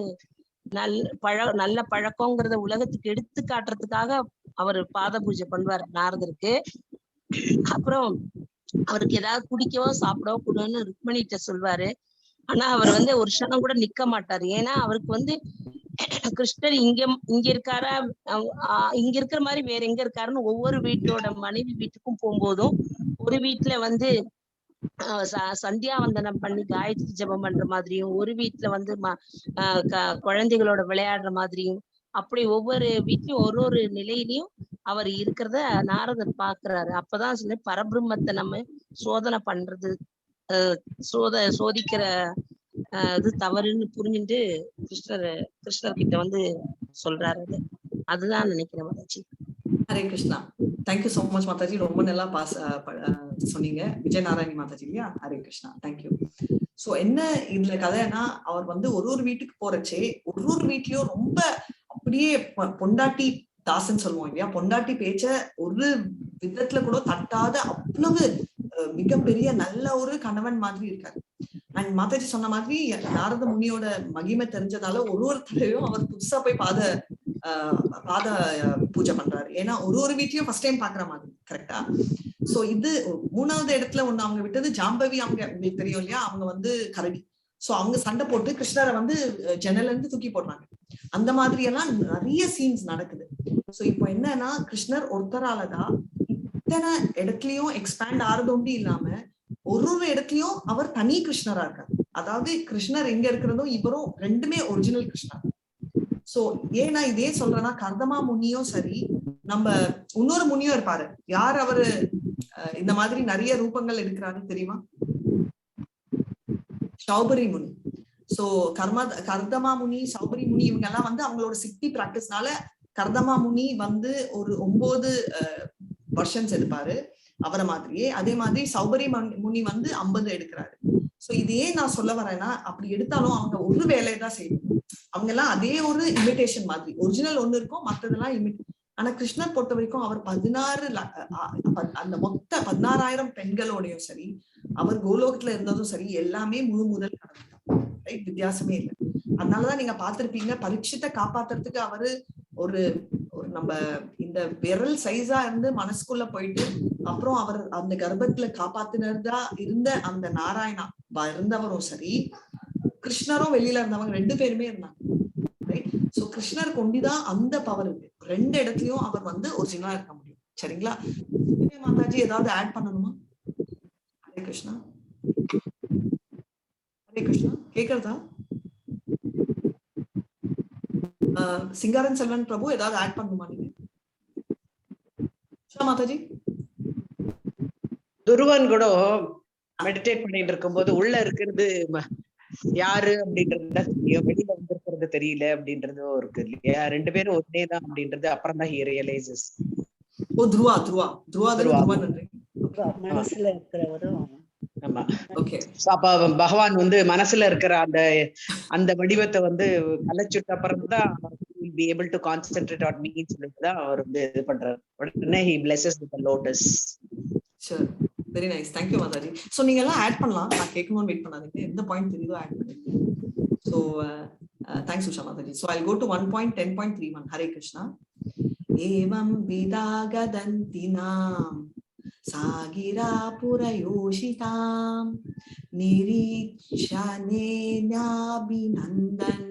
நல்ல பழக்கங்கிறத உலகத்துக்கு எடுத்து காட்டுறதுக்காக அவர் பாத பூஜை பண்ணுவார் நாரதருக்கு. அப்புறம் அவருக்கு ஏதாவது குடிக்கவோ சாப்பிடவோ கூடன்னு ருக்மணிகிட்ட சொல்வாரு. ஆனா அவர் வந்து ஒரு க்ஷணம் கூட நிக்க மாட்டாரு. ஏன்னா அவருக்கு வந்து கிருஷ்ணர் இங்க இருக்காரா, இங்க இருக்கிற மாதிரி வேற எங்க இருக்காருன்னு ஒவ்வொரு வீட்டோட மனைவி வீட்டுக்கும் போகும்போதும் ஒரு வீட்டுல வந்து சந்தியாவந்தனம் பண்ணி காயத்ரி ஜபம் பண்ற மாதிரியும், ஒரு வீட்டுல வந்து குழந்தைகளோட விளையாடுற மாதிரியும், அப்படி ஒவ்வொரு வீட்லயும் ஒரு நிலையிலையும் அவர் இருக்கிறத நாரதர் பாக்குறாரு. அப்பதான் சொல்லி பரபிரம்மத்தை நம்ம சோதனை பண்றது சோதிக்கிற இது தவறுன்னு புரிஞ்சுட்டு கிருஷ்ணர் கிட்ட வந்து சொல்றாரு. அதுதான் நினைக்கிறேன் Mataji. Hare Krishna. Thank you so much Mataji. ரொம்ப நல்லா சொன்னீங்க. விஜய் நாராயணி மாதாஜி இல்லையா? ஹரே கிருஷ்ணா, தேங்க்யூ. சோ என்ன இதுல கதைன்னா, அவர் வந்து ஒரு வீட்டுக்கு போறச்சே ஒரு வீட்லயும் ரொம்ப அப்படியே பொண்டாட்டி தாசன் சொல்லுவோம் இல்லையா, பொண்டாட்டி பேச்ச ஒரு விதத்துல கூட தட்டாத அவ்வளவு மிகப்பெரிய நல்ல ஒரு கணவன் மாதிரி இருக்காரு. அண்ட் மாதாஜி சொன்ன மாதிரி நாரத முனியோட மகிமை தெரிஞ்சதால ஒரு தடவையும் அவர் புதுசா போய் பாத பூஜை பண்றாரு. ஏன்னா ஒரு வீட்லயும் ஃபர்ஸ்ட் டைம் பாக்குற மாதிரி. கரெக்டா? சோ இது மூணாவது இடத்துல ஒண்ணு அவங்க விட்டது ஜாம்பவி. அவங்க உங்களுக்கு தெரியும் இல்லையா, அவங்க வந்து கரடி. சோ அவங்க சண்டை போட்டு கிருஷ்ணரை வந்து ஜன்னல்ல இருந்து தூக்கி போடுறாங்க. அந்த மாதிரி எல்லாம் நிறைய சீன்ஸ் நடக்குது. சோ இப்போ என்னன்னா, கிருஷ்ணர் ஒருத்தராலதான் இத்தனை இடத்துலயும் எக்ஸ்பேண்ட் ஆறதோண்டி இல்லாம ஒரு இடத்துலயும் அவர் தனி கிருஷ்ணரா இருக்காரு. அதாவது கிருஷ்ணர் எங்க இருக்கிறதும் இவரும் ரெண்டுமே ஒரிஜினல் கிருஷ்ணர். சோ ஏன்னா இதே சொல்றேன்னா, கர்தமா முனியும் சரி, நம்ம இன்னொரு முனியும் இருப்பாரு. யார் அவரு இந்த மாதிரி நிறைய ரூபங்கள் எடுக்கிறாருன்னு தெரியுமா? சௌபரி முனி. சோ கர்தமா முனி, சௌபரி முனி இவங்க எல்லாம் வந்து அவங்களோட சித்தி பிராக்டிஸ்னால கர்தமா முனி வந்து ஒரு 9 வருஷன்ஸ் எடுப்பாரு அவரை மாதிரியே. அதே மாதிரி சௌபரி முனி வந்து 50 எடுக்கிறாரு. சோ இதையே நான் சொல்ல வரேன்னா, அப்படி எடுத்தாலும் அவங்க ஒரு வேலையதான் செய்யணும். அவங்க எல்லாம் அதே ஒரு இமிடேஷன் மாதிரி. ஒரிஜினல் ஒண்ணு இருக்கும், மற்றதெல்லாம் ஆனா கிருஷ்ணர் பொறுத்த வரைக்கும் அவர் 16 அந்த மொத்த 16,000 பெண்களோடையும் சரி, அவர் கோலோகத்துல இருந்ததும் சரி, எல்லாமே முதல் கடவுள் தான். ரைட்? வித்தியாசமே இல்லை. அதனாலதான் நீங்க பார்த்திருப்பீங்க, பரீட்சித்தை காப்பாத்துறதுக்கு அவரு ஒரு நம்ம இந்த விரல் சைஸா இருந்து மனசுக்குள்ள போயிட்டு, அப்புறம் அவர் அந்த கர்ப்பத்துல காப்பாத்தினதா இருந்த அந்த நாராயணா இருந்தவரும் சரி, கிருஷ்ணரும் வெளியில இருந்தவங்க 2 பேருமே இருந்தாங்க. ரைட்? சோ கிருஷ்ணர் கொண்டுதான் அந்த பவர் இருக்கு. 2 இடத்துலயும் அவர் வந்து ஒரிஜினலா இருக்க முடியும். சரிங்களா? மாதாஜி ஏதாவது ஆட் பண்ணணுமா? ஹரே கிருஷ்ணா. ஹரே கிருஷ்ணா. கேக்குறதா? சிங்காரன் செல்வன் பிரபு ஏதாவது ஆட் பண்ணுமா நீங்க? மாதாஜி. துருவன் கூட மெடிடேட் பண்ணிட்டு இருக்கும்போது உள்ள இருக்கிறது யாரு அப்படின்றது தெரியும், வெளியில வந்திருக்கிறது தெரியல அப்படின்றதும் இருக்கு இல்லையா? 2 பேரும் ஒன்னேதான் அப்படின்றது அப்புறம் தான் he realizes. ஓ துருவா துருவா துருவா துருவா மனசுல இருக்கிறவரும். ஆமா. ஓகே. அப்ப பகவான் வந்து மனசுல இருக்கிற அந்த வடிவத்தை வந்து கலைச்சுட்ட அப்புறம் தான் will be able to concentrate on me சொல்லிட்டுதான் அவர் வந்து இது பண்றாரு. உடனே he blesses with the lotus. Sure. Very nice. Thank you Mataji. So நீங்க எல்லாம் ஆட் பண்ணலாம். நான் கேட்கணும்னு வெயிட் பண்ணாதீங்க. எந்த பாயிண்ட் தெரியுதோ ஆட் பண்ணுங்க. So thanks Usha Mataji. So I'll go to 1.10.31. Hare Krishna. एवं विदा गदन्ति नाम सागिरा पुरयोषितां निरीक्षणेनाभिनन्दन्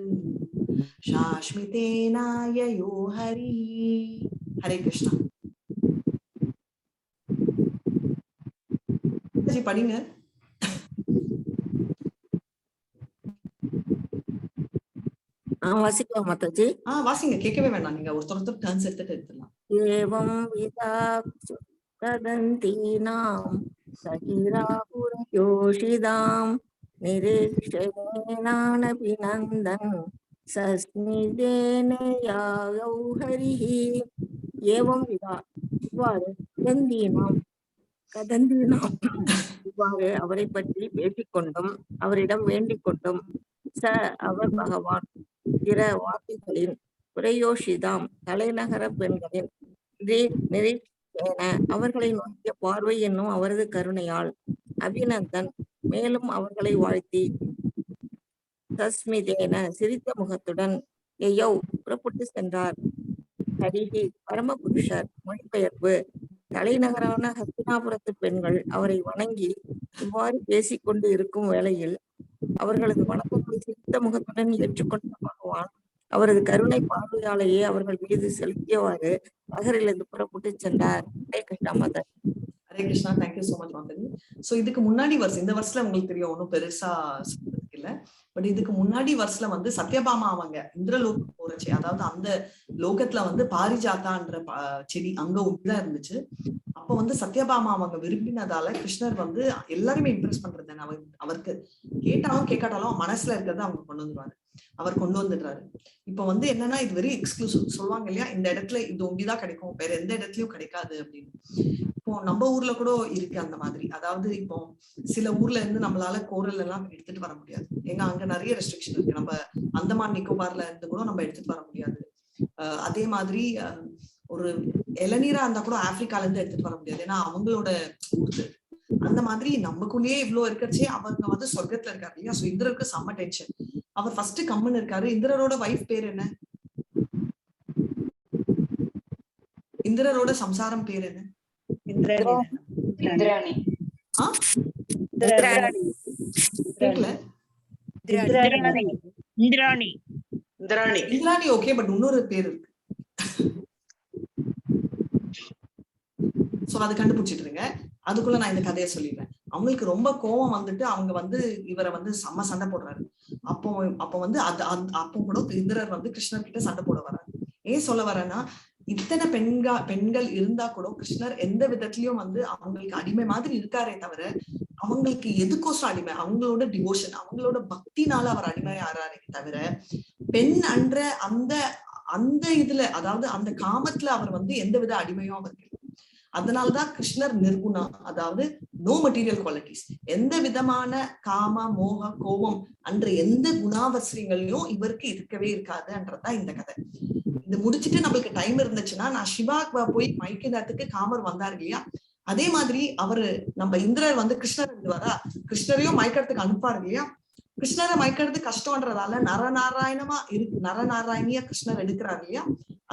शाश्मितेनाययो हरि. हरे कृष्णा. जी படிங்க. வாசிக்கவா மாதாஜி? வாசிங்க, கேட்கவே வேண்டாம். நீங்க ஒருத்தர் டர்ன்ஸ் எடுத்துட்டு எடுத்துடலாம். ஏவம் விதாதந்தீனாம் சகிராபுரயோஷிதாம் நிரீக்ஷணேனானபிநந்தன் சஸ்மிதேன யாயௌ ஹரிஹி. ஏவம் விதா இவ்வாறு கதந்தீனாம் இவ்வாறு அவரை பற்றி பேசிக்கொண்டும் அவரிடம் வேண்டிக் கொண்டும் அவர் பகவான் பிற வாக்கிகளின் பிரயோஷிதாம் தலைநகர பெண்களின் நிரீட்சேன அவர்களை நோக்கிய பார்வை என்னும் அவரது கருணையால் அபிநந்தன் மேலும் அவர்களை வாழ்த்தி சஸ்மிதேன சிரித்த முகத்துடன் எய்யோ புறப்பட்டு சென்றார். ஹரிஹி பரமபுருஷர். மொழிபெயர்ப்பு. தலைநகரான ஹஸ்தினாபுரத்து பெண்கள் அவரை வணங்கி இவ்வாறு பேசிக்கொண்டு இருக்கும் வேளையில் அவர்களது வணக்கங்களை சிரித்த முகத்துடன் ஏற்றுக்கொண்ட பகவான் அவரது கருணை பார்வையாலேயே அவர்கள் மீது செலுத்தியவாறு நகரிலிருந்து புறப்பட்டு சென்றார். Hare Krishna Mataji. Hare Krishna. Thank you so much Mataji. So இதுக்கு முன்னாடி வருஷம், இந்த வருஷத்துல உங்களுக்கு தெரியும் ஒன்றும் பெருசா சொல்றதுக்கு இல்ல, பட் இதுக்கு முன்னாடி வருஷத்துல வந்து சத்யபாமா அவங்க இந்திரலோகம் போறச்சு, அதாவது அந்த லோகத்துல வந்து பாரிஜாத்தான்ற செடி அங்க உள்ள இருந்துச்சு. அப்ப வந்து சத்யபாமா அவங்க விரும்பினதால கிருஷ்ணர் வந்து எல்லாருமே இம்ப்ரெஸ் பண்றது அவருக்கு கேட்டாலும் கேட்காட்டாலும் மனசுல இருக்கிறத அவங்க கொண்டு வந்துருவாரு, அவர் கொண்டு வந்துடுறாரு. இப்ப வந்து என்னன்னா இது வெரி எக்ஸ்க்ளூசிவ் சொல்லுவாங்க இல்லையா, இந்த இடத்துல இது ஒண்டிதான் கிடைக்கும், வேற எந்த இடத்துலயும் கிடைக்காது அப்படின்னு. இப்போ நம்ம ஊர்ல கூட இருக்கு அந்த மாதிரி. அதாவது இப்போ சில ஊர்ல இருந்து நம்மளால கோரல் எல்லாம் எடுத்துட்டு வர முடியாது, ஏன்னா அங்க நிறைய ரெஸ்ட்ரிக்ஷன் இருக்கு. நம்ம அந்தமான் நிக்கோபார்ல இருந்து கூட நம்ம எடுத்துட்டு வர முடியாது. அதே மாதிரி ஒரு இளநீரா இருந்தா கூட ஆப்பிரிக்கால இருந்து எடுத்துட்டு வர முடியாது, ஏன்னா அவங்களோட ஊரு. அந்த மாதிரி நமக்குள்ளேயே இவ்வளவு இருக்கிறச்சே அவங்க வந்து சொர்க்கத்துல இருக்காரு இல்லையா. சோ இந்திரருக்கு செம்ம டென்ஷன். அவர் ஃபர்ஸ்ட் கம்முன்னு இருக்காரு. இந்திரரோட வைஃப் பேர் என்ன? இந்திரரோட சம்சாரம் பேர் என்ன? இந்திராணி. ஓகே, பட் இன்னொரு பேர் இருக்கு. சோ அது கண்டுபிடிச்சிட்டு இருங்க. அதுக்குள்ள நான் இந்த கதையை சொல்லிடுறேன். அவங்களுக்கு ரொம்ப கோபம் வந்துட்டு அவங்க வந்து இவரை வந்து செம்ம சண்டை போடுறாரு. அப்போ வந்து அப்போ கூட இந்திரர் வந்து கிருஷ்ணர் கிட்ட சண்டை போட வர்றாரு. ஏன் சொல்ல வரேன்னா, இத்தனை பெண்கள் இருந்தா கூட கிருஷ்ணர் எந்த விதத்திலயும் வந்து அவங்களுக்கு அடிமை மாதிரி இருக்காரே தவிர அவங்களுக்கு எதுக்கோசம் அடிமை, அவங்களோட டிவோஷன், அவங்களோட பக்தினால அவர் அடிமை ஆறாரே தவிர பெண் அன்ற அந்த இதுல, அதாவது அந்த காமத்துல அவர் வந்து எந்த வித அடிமையும் அவருக்கு. அதனால்தான் கிருஷ்ணர் நிர்குணா, அதாவது நோ மெட்டீரியல் குவாலிட்டிஸ், எந்த விதமான காம மோக கோபம் அன்ற எந்த குணாவசியங்களையும் இவருக்கு இருக்கவே இருக்காதுன்றதுதான் இந்த கதை. இது முடிச்சுட்டு நம்மளுக்கு டைம் இருந்துச்சுன்னா நான் சிவாக்கு போய் மயக்கிறதுக்கு காமர் வந்தாரு இல்லையா, அதே மாதிரி அவரு நம்ம இந்திரர் வந்து கிருஷ்ணர் இருந்துவாரா, கிருஷ்ணரையும் மயக்கிறதுக்கு அனுப்பாரு இல்லையா. கிருஷ்ணரை மயக்கிறது கஷ்டம்ன்றதால நரநாராயணியா கிருஷ்ணர் எடுக்கிறாரு இல்லையா.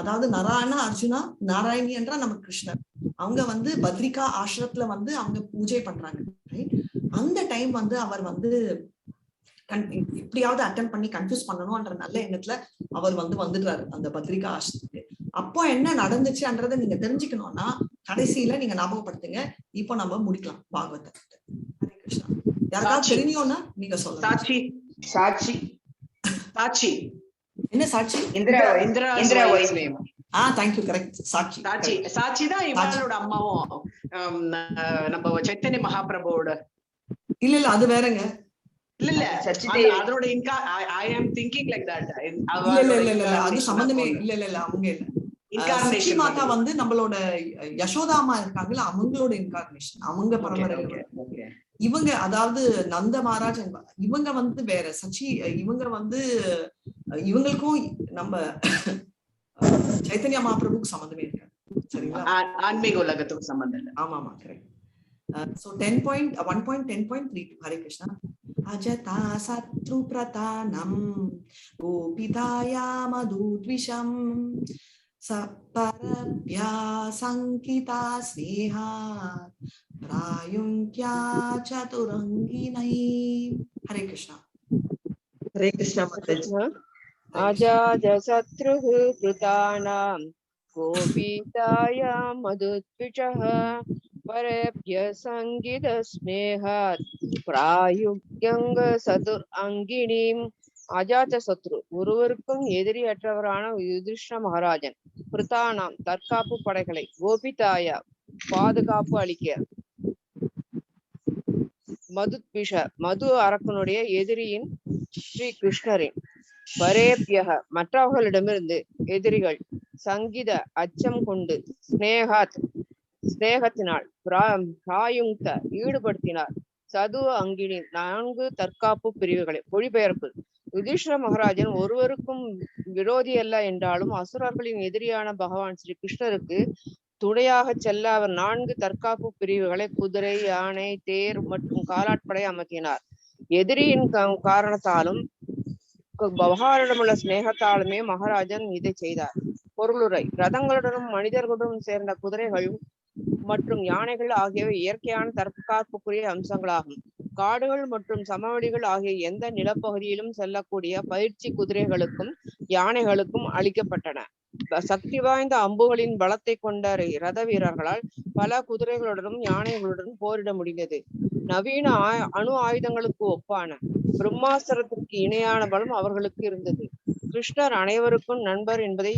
அதாவது நராயண அர்ஜுனா, நாராயணி என்றா நமக்கு கிருஷ்ணர். அவங்க வந்து பத்ரிகா ஆசிரத்துல வந்து அவங்க பூஜை பண்றாங்க. அந்த டைம் வந்து அவர் வந்து எப்படியாவது அட்டெண்ட் பண்ணி கன்ஃபியூஸ் பண்ணணும்ன்ற நல்ல எண்ணத்துல அவர் வந்து வந்துடுறாரு அந்த பத்ரிகா ஆசிரத்துக்கு. அப்போ என்ன நடந்துச்சுன்றதை நீங்க தெரிஞ்சுக்கணும்னா கடைசியில நீங்க ஞாபகப்படுத்துங்க. இப்போ நம்ம முடிக்கலாம் பாகவத்தை. ஹரே கிருஷ்ணா. யாராவது தெரியும்னா நீங்க சொல்லுங்க. சாட்சி என்ன சாட்சி? Indira wife name. Thank you. Correct. சாட்சி தான் இவளோட அம்மாவும் நம்ம சைத்தன்ய மகாபிரபுவோட. இல்ல அது வேறங்க. இல்ல அதோட I am thinking like that. இல்ல அது சம்பந்தமே இல்ல அவங்க இல்ல. இன்கார்னேஷன் மாதா வந்து நம்மளோட யசோதாமா இருக்காங்கல்ல, அவங்களோட இன்கார்னேஷன், அவங்க பரம்பரை. இவங்க அதாவது நந்த மகாராஜ் இவங்க வந்து வேற. சச்சி இவங்க வந்து இவங்களுக்கும் நம்ம சைத்தன்ய மகாபிரபுக்கு சம்பந்தமே இருக்காது. சரிங்களா? ஆன்மீக உலகத்துக்கு சம்பந்தம் இல்லை. ஆமா correct. So 1.10.32 Hare Krishna. Ajata satru pratanam gopitaya madudvisham sapparabhya sankita sneha prayunkya chaturanginai. Hare Krishna. Hare Krishna Mataji. अजातशत्रुः कृतानां गोपीताय मधुद्विषः परेभ्यः सङ्गीतस्नेहात् प्रायुक्यङ्ग சதுர் அங்கிணீம். அஜாத சத்ரு ஒருவருக்கும் எதிரியற்றவரான யுதிஷ்ட மகாராஜன் பிரித்தானாம் தற்காப்பு படைகளை கோபிதாயா பாதுகாப்பு அளிக்க மதுத்விஷ மது அரக்கனுடைய எதிரியின் ஸ்ரீ கிருஷ்ணரின் பரேபியக மற்றவர்களிடமிருந்து எதிரிகள் சங்கீத அச்சம் கொண்டு ஸ்நேகத்தினால் பிராயுங்க ஈடுபடுத்தினார் சது அங்கினி 4 தற்காப்பு பிரிவுகளை. மொழிபெயர்ப்பு: யுதிஷ்ட மகாராஜன் ஒருவருக்கும் விரோதி அல்ல என்றாலும் அசுரர்களின் எதிரியான பகவான் ஸ்ரீ கிருஷ்ணருக்கு துணையாக செல்ல அவர் 4 தற்காப்பு பிரிவுகளை குதிரை, யானை, தேர் மற்றும் காலாட்படை அமர்த்தினார். எதிரியின் காரணத்தாலும் பகவானிடமுள்ள ஸ்நேகத்தாலுமே மகாராஜன் இதை செய்தார். பொருளுரை: ரதங்களுடனும் மனிதர்களுடனும் சேர்ந்த குதிரைகள் மற்றும் யானைகள் ஆகியவை இயற்கையான தற்காப்புக்குரிய அம்சங்களாகும். காடுகள் மற்றும் சமவெளிகள் ஆகிய எந்த நிலப்பகுதியிலும் செல்லக்கூடிய பயிற்சி குதிரைகளுக்கும் யானைகளுக்கும் அளிக்கப்பட்டன. சக்தி வாய்ந்த அம்புகளின் பலத்தை கொண்ட ரத வீரர்களால் பல குதிரைகளுடனும் யானைகளுடன் போரிட முடிந்தது. நவீன அணு ஆயுதங்களுக்கு ஒப்பான பிரம்மாஸ்திரத்திற்கு இணையான பலம் அவர்களுக்கு இருந்தது. கிருஷ்ணர் அனைவருக்கும் நண்பர் என்பதை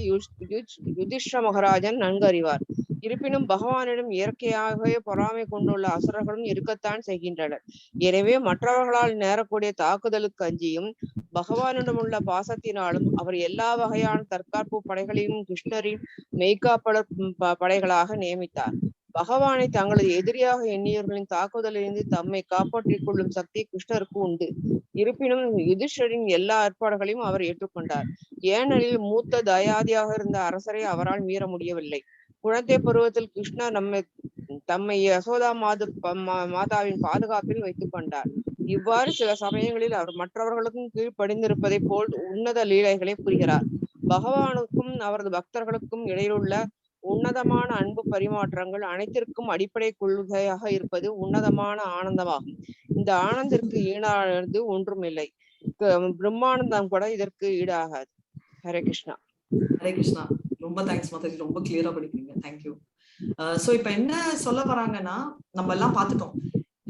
யுதிஷ்ட மகாராஜன் நன்கு அறிவார். இருப்பினும் பகவானிடம் இயற்கையாகவே பொறாமை கொண்டுள்ள அசுரர்களும் இருக்கத்தான் செய்கின்றனர். எனவே மற்றவர்களால் நேரக்கூடிய தாக்குதலுக்கு அஞ்சியும் பகவானிடம் உள்ள பாசத்தினாலும் அவர் எல்லா வகையான தற்காப்பு படைகளையும் கிருஷ்ணரின் மெய்காப்பட படைகளாக நியமித்தார். பகவானை தங்களது எதிரியாக எண்ணியவர்களின் தாக்குதலிலிருந்து தம்மை காப்பாற்றிக் கொள்ளும் சக்தி கிருஷ்ணருக்கு உண்டு. இருப்பினும் யுதிஷ்டரின் எல்லா ஏற்பாடுகளையும் அவர் ஏற்றுக்கொண்டார். ஏனெனில் மூத்த தயாதியாக இருந்த அரசரை அவரால் மீற முடியவில்லை. குழந்தை பருவத்தில் கிருஷ்ணர் தம்மை யசோதா மாதாவின் பாதுகாப்பில் வைத்துக் கொண்டார். இவ்வாறு சில சமயங்களில் அவர் மற்றவர்களுக்கும் கீழ்ப்படிந்திருப்பதை போல் உன்னத லீலைகளை புரிகிறார். பகவானுக்கும் அவரது பக்தர்களுக்கும் இடையிலுள்ள உன்னதமான அன்பு பரிமாற்றங்கள் அனைத்திற்கும் அடிப்படை கொள்கையாக இருப்பது உன்னதமான ஆனந்தமாகும். இந்த ஆனந்திற்கு ஈடானது ஒன்றும் இல்லை. பிரம்மானந்தம் கூட இதற்கு ஈடாகாது. ஹரே கிருஷ்ணா. ஹரே கிருஷ்ணா. ரொம்ப தேங்க்ஸ் மாதாஜி, ரொம்ப கிளியரா படிக்கிறீங்க. தேங்க்யூ. சோ இப்ப என்ன சொல்ல வராங்கன்னா, நம்ம எல்லாம் பாத்துட்டோம்.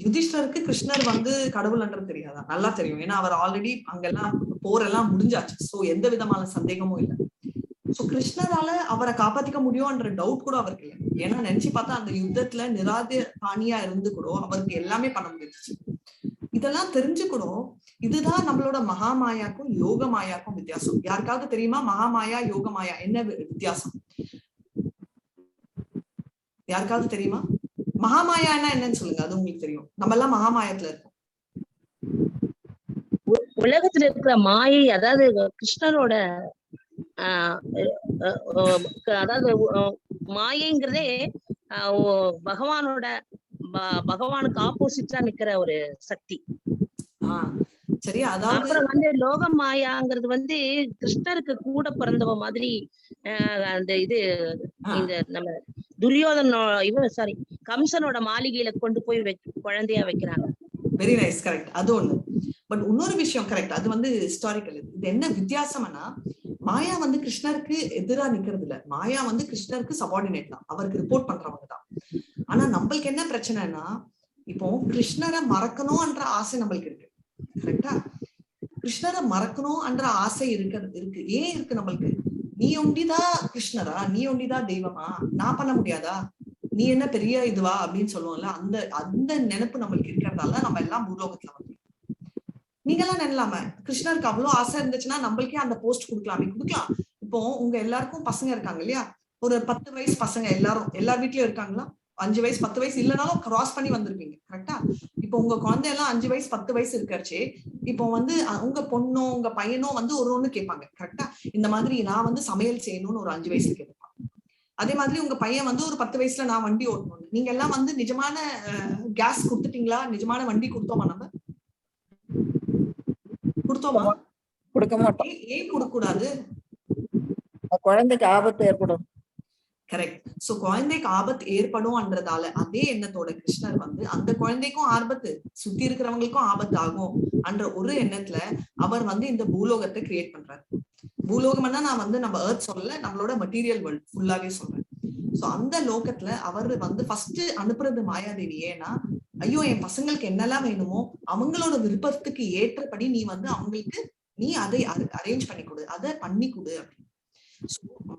யுதிஷ்டருக்கு கிருஷ்ணர் கடவுள்ன்றது தெரியாதா? நல்லா தெரியும். ஏன்னா அவர் ஆல்ரெடி அங்கெல்லாம் போரெல்லாம் முடிஞ்சாச்சு. சோ எந்த விதமான சந்தேகமும் இல்லை. சோ கிருஷ்ணரால அவரை காப்பாத்திக்க முடியும்ன்ற டவுட் கூட அவருக்கு இல்லை. ஏன்னா நினைச்சு பார்த்தா அந்த யுத்தத்துல நிராதபாணியா இருந்து கூட அவருக்கு எல்லாமே பண்ண முடிஞ்சிச்சு. இதெல்லாம் தெரிஞ்சு கூட இதுதான் நம்மளோட மகாமாயாக்கும் யோக மாயாக்கும் வித்தியாசம். யாருக்காவது தெரியுமா மகாமாயா யோக மாயா என்ன வித்தியாசம்? யாருக்காவது தெரியுமா? மகாமாயானா என்னன்னு சொல்லுங்க, அது உங்களுக்கு தெரியும். நம்ம எல்லாம் மகாமாயத்துல இருக்கோம். உலகத்துல இருக்கிற மாயை, அதாவது கிருஷ்ணரோட அதாவது மாயைங்கிறதே பகவானுக்கு ஆப்போசிட்டா நிக்கிற ஒரு சக்தி. சரியா? அதாவது அப்புறம் லோக மாயாங்கிறது கிருஷ்ணருக்கு கூட பிறந்தவ மாதிரி அந்த இது இந்த நம்ம துரியோதன கம்சனோட மாளிகையில கொண்டு போய் குழந்தையா வைக்கிறாங்க. Very nice, correct. அது ஒண்ணு. பட் இன்னொரு விஷயம் கரெக்ட், அது ஹிஸ்டாரிக்கல். இது என்ன வித்தியாசம்னா, மாயா கிருஷ்ணருக்கு எதிரா நிக்கிறது இல்ல. மாயா கிருஷ்ணருக்கு சபார்டினேட் தான், அவருக்கு ரிப்போர்ட் பண்றவங்க தான். ஆனா நம்மளுக்கு என்ன பிரச்சனைனா, இப்போ கிருஷ்ணரை மறக்கணும்ன்ற ஆசை நம்மளுக்கு இருக்கு. கரெக்டா? கிருஷ்ணரை மறக்கணும்ன்ற ஆசை இருக்கு. ஏன் இருக்கு நம்மளுக்கு? நீ ஒண்டிதான் கிருஷ்ணரா, நீ ஒண்டிதான் தெய்வமா, நான் பண்ண முடியாதா, நீ என்ன பெரிய இதுவா அப்படின்னு சொல்லுவோம்ல, அந்த நினைப்பு நம்மளுக்கு இருக்கிறதால நம்ம எல்லாம் பூலோகத்துல நீங்க எல்லாம் நினைலாம கிருஷ்ணருக்கு அவ்வளவு ஆசை இருந்துச்சுன்னா நம்மளுக்கே அந்த போஸ்ட் கொடுக்கலாம். இப்போ உங்க எல்லாருக்கும் பசங்க இருக்காங்க இல்லையா? ஒரு 10 வயசு பசங்க எல்லார் வீட்லயும் இருக்காங்களா? 5 வயசு 10 வயசு இல்லைனாலும் கிராஸ் பண்ணி வந்திருப்பீங்க. கரெக்டா? இப்போ உங்க குழந்தை எல்லாம் 5 வயசு 10 வயசு இருக்காச்சு. இப்போ உங்க பொண்ணோ உங்க பையனோ ஒண்ணு கேட்பாங்க. கரெக்டா? இந்த மாதிரி நான் சமையல் செய்யணும்னு ஒரு 5 வயசுல கேட்பாங்க. அதே மாதிரி உங்க பையன் ஒரு 10 வயசுல நான் வண்டி ஓட்டணும். நீங்க எல்லாம் நிஜமான கேஸ் கொடுத்துட்டீங்களா? நிஜமான வண்டி கொடுத்தோமா? நம்ம கொடுத்தோமா? கொடுக்க மாட்டோம். ஏன் கொடுக்க கூடாது? குழந்தைக்கு ஆபத்து ஏற்படும். கரெக்ட். சோ குழந்தைக்கு ஆபத்து ஏற்படும்ன்றதால அதே எண்ணத்தோட கிருஷ்ணர் வந்து அந்த குழந்தைக்கும் ஆபத்து, சுத்தி இருக்கிறவங்களுக்கும் ஆபத்து ஆகும் என்ற ஒரு எண்ணத்துல அவர் வந்து இந்த பூலோகத்தை கிரியேட் பண்றாரு. பூலோகம்னா நான் வந்து நம்ம எர்த் சொல்லல, நம்மளோட மெட்டீரியல் வேர்ல்ட் ஃபுல்லாவே சொல்றேன். சோ அந்த லோகத்துல அவர் வந்து ஃபர்ஸ்ட் அனுப்புறது மாயாதேவி. ஏன்னா ஐயோ என் பசங்களுக்கு என்னெல்லாம் வேணுமோ அவங்களோட விருப்பத்துக்கு ஏற்றபடி நீ வந்து அவங்களுக்கு நீ அதை அரேஞ்ச் பண்ணி கொடு, அதை பண்ணி கொடு அப்படின்னு.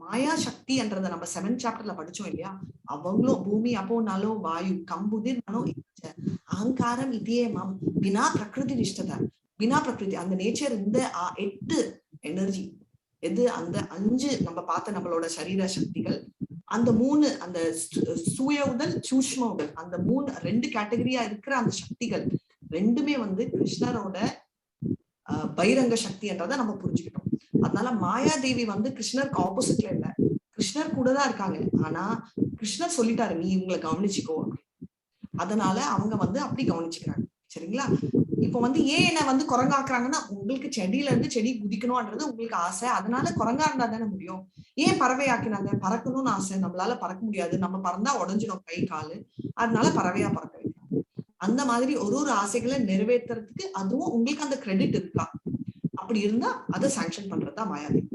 மாயா சக்தி என்றத நம்ம 7th சாப்டர்ல படிச்சோம் இல்லையா? அவங்களும் பூமி அப்போ நாளோ வாயு கம்புதிர் மனோ அகங்காரம் இதே மாம் பினா பிரகிருதி நிஷ்டதா. பினா பிரகிருதி அந்த நேச்சர், இந்த 8 எனர்ஜி எது, அந்த 5 நம்ம பார்த்த நம்மளோட சரீர சக்திகள், அந்த 3 அந்த சூய உடல் சூஷ்ம உடல், அந்த 2 கேட்டகரியா இருக்கிற அந்த சக்திகள் ரெண்டுமே வந்து கிருஷ்ணரோட பைரங்க சக்தி என்றதை நம்ம புரிஞ்சுக்கிட்டோம். அதனால மாயாதேவி வந்து கிருஷ்ணருக்கு ஆப்போசிட்ல இல்ல, கிருஷ்ணர் கூட தான் இருக்காங்க. ஆனா கிருஷ்ணர் சொல்லிட்டாரு நீ இவங்களை கவனிச்சுக்கோ. அதனால அவங்க வந்து அப்படி கவனிச்சுக்கிறாங்க. சரிங்களா? இப்ப வந்து ஏன் என்ன வந்து குரங்காக்குறாங்கன்னா, உங்களுக்கு செடியில இருந்து செடி குதிக்கணும்ன்றது உங்களுக்கு ஆசை, அதனால குரங்கா இருந்தா தானே முடியும். ஏன் பறவை ஆக்கினாங்க? பறக்கணும்னு ஆசை, நம்மளால பறக்க முடியாது, நம்ம பறந்தா உடஞ்சிடும் கை காலு, அதனால பறவையா பறக்க வைக்கிறாங்க. அந்த மாதிரி ஒரு ஆசைகளை நிறைவேற்றுறதுக்கு அதுவும் உங்களுக்கு அந்த கிரெடிட் இருக்கா? அப்படி இருந்தா அதை சாங்ஷன் பண்றதுதான் மாயாதேவி.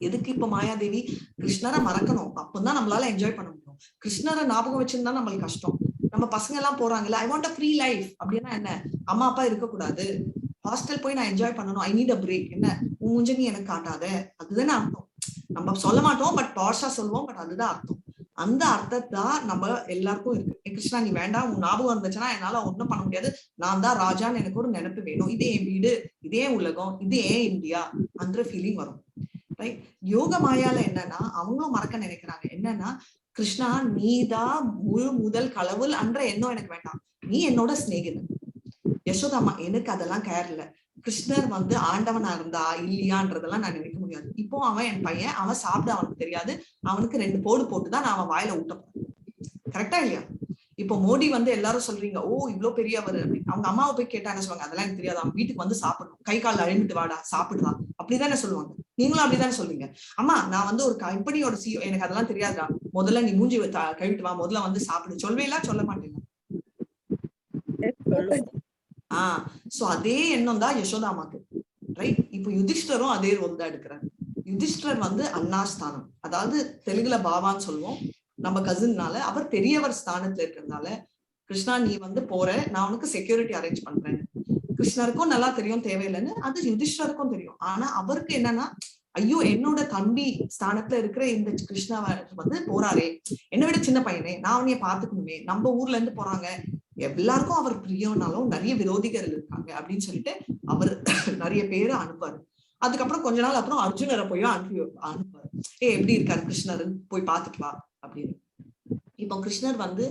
எதுக்கு இப்ப மாயாதேவி? கிருஷ்ணரை மறக்கணும், அப்பதான் நம்மளால என்ஜாய் பண்ண முடியும். கிருஷ்ணரை ஞாபகம் வச்சிருந்தா நம்மளுக்கு கஷ்டம். நம்ம பசங்க எல்லாம் போறாங்கல்ல, I want a free life அப்படின்னா என்ன? அம்மா அப்பா இருக்கக்கூடாது, ஹாஸ்டல் போய் நான் என்ஜாய் பண்ணணும், ஐ நீட் அ பிரேக். என்ன உன் மூஞ்ச நீ எனக்கு காட்டாத, அதுதானே அர்த்தம். நம்ம சொல்ல மாட்டோம், பட் பாஷா சொல்லுவோம், பட் அதுதான் அர்த்தம். அந்த அர்த்தத்தான் நம்ம எல்லாருக்கும் இருக்கு. கிருஷ்ணா நீ வேண்டாம், உன் ஞாபகம் இருந்துச்சுன்னா என்னால ஒண்ணும் பண்ண முடியாது, நான் தான் ராஜான்னு எனக்கு ஒரு நினைப்பு வேணும், இதே என் வீடு, இதே உலகம், இது ஏன் இந்தியா அந்த ஃபீலிங் வரும். ரைட்? யோக மாயால என்னன்னா அவங்களும் மறக்க நினைக்கிறாங்க. என்னன்னா கிருஷ்ணா நீதான் முதல் கடவுள் என்ற எண்ணம் எனக்கு வேண்டாம், நீ என்னோட சிநேகிதன். யசோதாமா எனக்கு அதெல்லாம் கேர் இல்ல, கிருஷ்ணர் வந்து ஆண்டவனா இருந்தா இல்லையான்றதெல்லாம் நான் நினைக்க முடியாது. இப்போ அவன் என் பையன், அவன் சாப்பிட அவனுக்கு தெரியாது, அவனுக்கு 2 போடு போட்டுதான் நான் அவன் வாயில ஊட்ட போறேன். கரெக்டா இல்லையா? இப்போ மோடி வந்து எல்லாரும் சொல்றீங்க ஓ இவ்வளவு பெரியவர் அப்படின்னு. அவங்க அம்மாவை போய் கேட்டா என்ன சொல்லுவாங்க? அதெல்லாம் எனக்கு தெரியாது, அவன் வீட்டுக்கு வந்து சாப்பிடணும், கை கால் அழிந்துட்டு வாடா சாப்பிடுறான், அப்படிதானே சொல்லுவாங்க. நீங்களும் அப்படிதானே சொல்லுவீங்க. அம்மா நான் வந்து ஒரு கம்பெனியோட CEO, எனக்கு அதெல்லாம் தெரியாதா, முதல்ல நீ மூஞ்சி கழுவிட்டு வா, முதல்ல வந்து சாப்பிடு, சொல்வேலா சொல்ல மாட்டேங்க? சோ அதே எண்ணம் தான் யசோதாமாக்கு. ரைட்? இப்போ யுதிஷ்டரும் அதே ரோல் தான் எடுக்கிறார். யுதிஷ்டர் வந்து அண்ணாஸ்தானம், அதாவது தெலுங்குல பாவான்னு சொல்லுவோம், நம்ம கசின்னால அவர் பெரியவர் ஸ்தானத்துல இருக்கிறதுனால கிருஷ்ணா நீ வந்து போற, நான் உனக்கு செக்யூரிட்டி அரேஞ்ச் பண்றேன். கிருஷ்ணருக்கும் நல்லா தெரியும் தேவையில்லைன்னு, அது யுதிஷ்டருக்கும் தெரியும். ஆனா அவருக்கு என்னன்னா ஐயோ என்னோட தம்பி ஸ்தானத்துல இருக்கிற இந்த கிருஷ்ணா வந்து போறாரே, என்னை விட சின்ன பையனே, நான் அவனைய பாத்துக்கணுமே, நம்ம ஊர்ல இருந்து போறாங்க, எல்லாருக்கும் அவர் பிரியம்னாலும் நிறைய விரோதிகள் இருக்காங்க அப்படின்னு சொல்லிட்டு அவர் நிறைய பேரை அனுப்பாரு. அதுக்கப்புறம் கொஞ்ச நாள் அப்புறம் அர்ஜுனரை போய் அனுப்பாரு, எப்படி இருக்காரு கிருஷ்ணர், போய் பாத்துட்டு வா அப்படின்னு. இப்போ கிருஷ்ணர் வந்து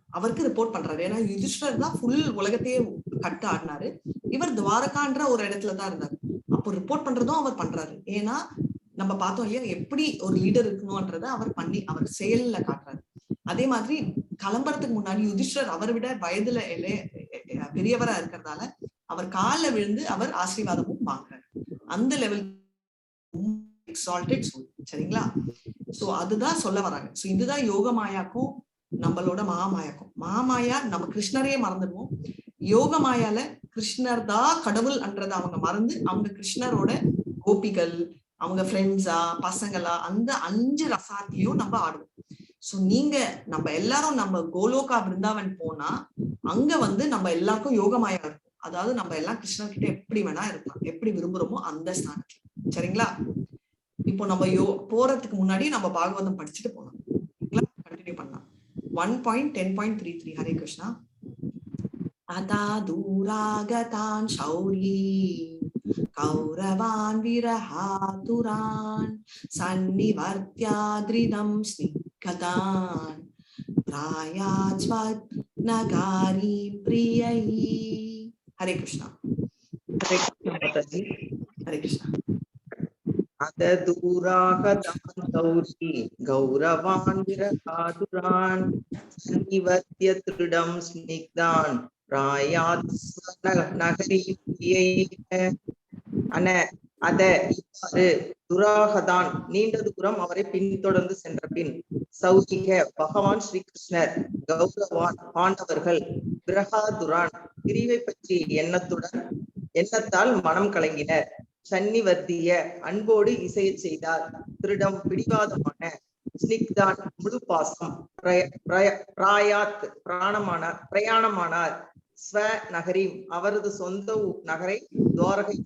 அவருக்கு ரிப்போர்ட் பண்றாரு. ஏன்னா யுதிஷ்டர் தான் ஃபுல் உலகத்தையே கட்டு ஆடினாரு, இவர் துவாரகான்ற ஒரு இடத்துலதான் இருந்தாரு. அப்போ ரிப்போர்ட் பண்றதும் அவர் பண்றாரு. ஏன்னா நம்ம பார்த்தோம் இல்லையா எப்படி ஒரு லீடர் இருக்கணும்ன்றத அவர் பண்ணி அவர் செயல்ல காட்டுறாரு. அதே மாதிரி கிளம்புறதுக்கு முன்னாடி யுதிஷ்டர் அவரை விட வயதுல பெரியவரா இருக்கிறதால அவர் காலில் விழுந்து அவர் ஆசீர்வாதமும் வாங்குறாரு. அந்த லெவல் எக்ஸால்டட் சோல். சரிங்களா? சோ அதுதான் சொல்ல வராங்க. சோ இதுதான் யோக மாயாக்கும் நம்மளோட மகாமாயாக்கும். மகாமாயா நம்ம கிருஷ்ணரையே மறந்துடுவோம், யோக மாயால கிருஷ்ணர் தான் கடவுள் என்றதை அவங்க மறந்து அவங்க கிருஷ்ணரோட கோபிகள், அவங்க ஃப்ரெண்ட்ஸா பசங்களா அந்த 5 ரசாத்திலையும் நம்ம ஆடுவோம். சோ நீங்க நம்ம எல்லாரும் நம்ம கோலோகா பிருந்தாவன் போனா அங்க வந்து நம்ம எல்லாருக்கும் யோகமாயா இருக்கும். அதாவது நம்ம எல்லாம் கிருஷ்ணர் கிட்ட எப்படி வேணா இருக்கலாம், எப்படி விரும்புறோமோ அந்த ஸ்தானத்துல. சரிங்களா? இப்போ நம்ம போறதுக்கு முன்னாடி நம்ம பாகவதம் படிச்சுட்டு போனோம். கண்டினியூ பண்ணலாம். 1.10.33 ஹரே கிருஷ்ணா. அதா தூராகதான் சௌரி கௌரவான் விரஹாதுரான் சன்னிவர்த்யாத்ரிதம் ஸ்னிக்கதான் பிராயாச்வத் நகாரி பிரியை. ஹரே கிருஷ்ணா. ஹரே கிருஷ்ணா மாதாஜி. ஹரே கிருஷ்ணா. அத தூராகதான் சௌரி கௌரவான் விரகாதுரான் சன்னிவர்த்ய திருடம் ஸ்னிக்தான் பிராயாத் நகரி பிரியை. அண்ணே அத இவ்வாறு துராகதான் நீண்ட தூரம் அவரை பின்தொடர்ந்து சென்ற பின் சௌதிக பகவான் ஸ்ரீ கிருஷ்ணர் கௌரவான் பாண்டவர்கள் கிரகாதுரான் பிரிவை பற்றிய எண்ணத்தால் மனம் கலங்கினர். சன்னிவர்த்திய அன்போடு இசையச் செய்தார். திருடம் பிடிவாதமான ஸ்னிக்தான் முழு பாசம் பிரயாணமானார். ஸ்வ நகரி அவரது சொந்த நகரை துவாரகை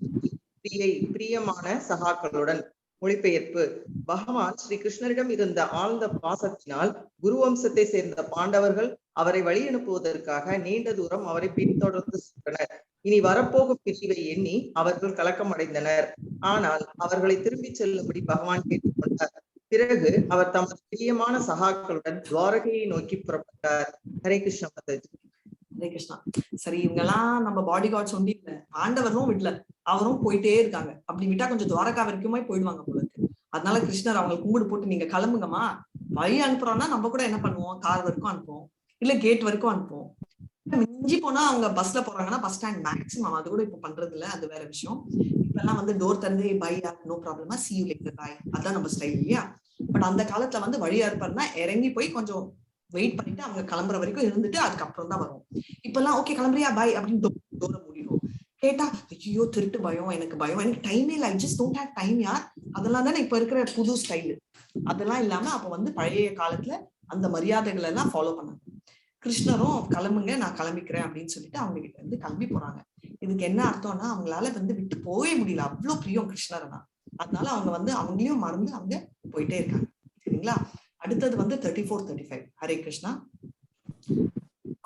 பிரியமான சகாக்களுடன். மொழிபெயர்ப்பு. பகவான் ஸ்ரீ கிருஷ்ணரிடம் இருந்த ஆழ்ந்த பாசத்தினால் குருவம்சத்தை சேர்ந்த பாண்டவர்கள் அவரை வழி அனுப்புவதற்காக நீண்ட தூரம் அவரை பின்தொடர்ந்து சென்றனர். இனி வரப்போகும் பிரிவை எண்ணி அவர்கள் கலக்கம் அடைந்தனர். ஆனால் அவர்களை திரும்பி செல்லும்படி பகவான் கேட்டுக்கொண்டார். பிறகு அவர் தமது பிரியமான சகாக்களுடன் துவாரகையை நோக்கி புறப்பட்டார். ஹரே கிருஷ்ணா மாதாஜி. ஹரே கிருஷ்ணா. சரி, இவங்க எல்லாம் நம்ம பாடி கார்ட்ஸ் ஒண்டி இல்ல, ஆண்டவரும் விடல, அவரும் போயிட்டே இருக்காங்க. அப்படி விட்டா கொஞ்சம் துவாரகா வரைக்குமே போயிடுவாங்க போல இருக்கு. அதனால கிருஷ்ணர் அவங்க கும்பிடு போட்டு நீங்க கிளம்புங்கம்மா, வழி அனுப்புறோம்னா நம்ம கூட என்ன பண்ணுவோம், கார் வரைக்கும் அனுப்புவோம், இல்ல கேட் வரைக்கும் அனுப்புவோம். மிஞ்சி போனா அவங்க பஸ்ல போறாங்கன்னா பஸ் ஸ்டாண்ட் மேக்ஸிமம், அது கூட இப்ப பண்றது இல்ல, அது வேற விஷயம். இப்ப எல்லாம் வந்து டோர் திறந்து பை நோ ப்ராப்ளமா see you later bye, அதான் நம்ம ஸ்டைல் இல்லையா. பட் அந்த காலத்துல வந்து வழி அனுப்புறதுனா இறங்கி போய் கொஞ்சம் வெயிட் பண்ணிட்டு அவங்க கிளம்புற வரைக்கும் இருந்துட்டு அதுக்கப்புறம் தான் வரும். இப்ப எல்லாம் ஓகே கிளம்புறியா பாய் அப்படின்னு டோரை மூடிடும். கேட்டா ஐயோ திருட்டு பயம், எனக்கு டைமே இல்லை, I just don't have time யார். அதெல்லாம் தானே இப்ப இருக்கிற புது ஸ்டைலு. அதெல்லாம் இல்லாம அப்ப வந்து பழைய காலத்துல அந்த மரியாதைகள் எல்லாம் ஃபாலோ பண்ணாங்க. கிருஷ்ணரும் கிளம்புங்க நான் கிளம்பிக்கிறேன் அப்படின்னு சொல்லிட்டு அவங்க கிட்ட இருந்து கிளம்பி போறாங்க. இதுக்கு என்ன அர்த்தம்னா அவங்களால வந்து விட்டு போகவே முடியல, அவ்வளவு பிரியம் கிருஷ்ணர்னா. அதனால அவங்க வந்து அவங்களையும் மறந்து அவங்க போயிட்டே இருக்காங்க. சரிங்களா. அடுத்தது வந்து 34-35. ஹரே கிருஷ்ணா.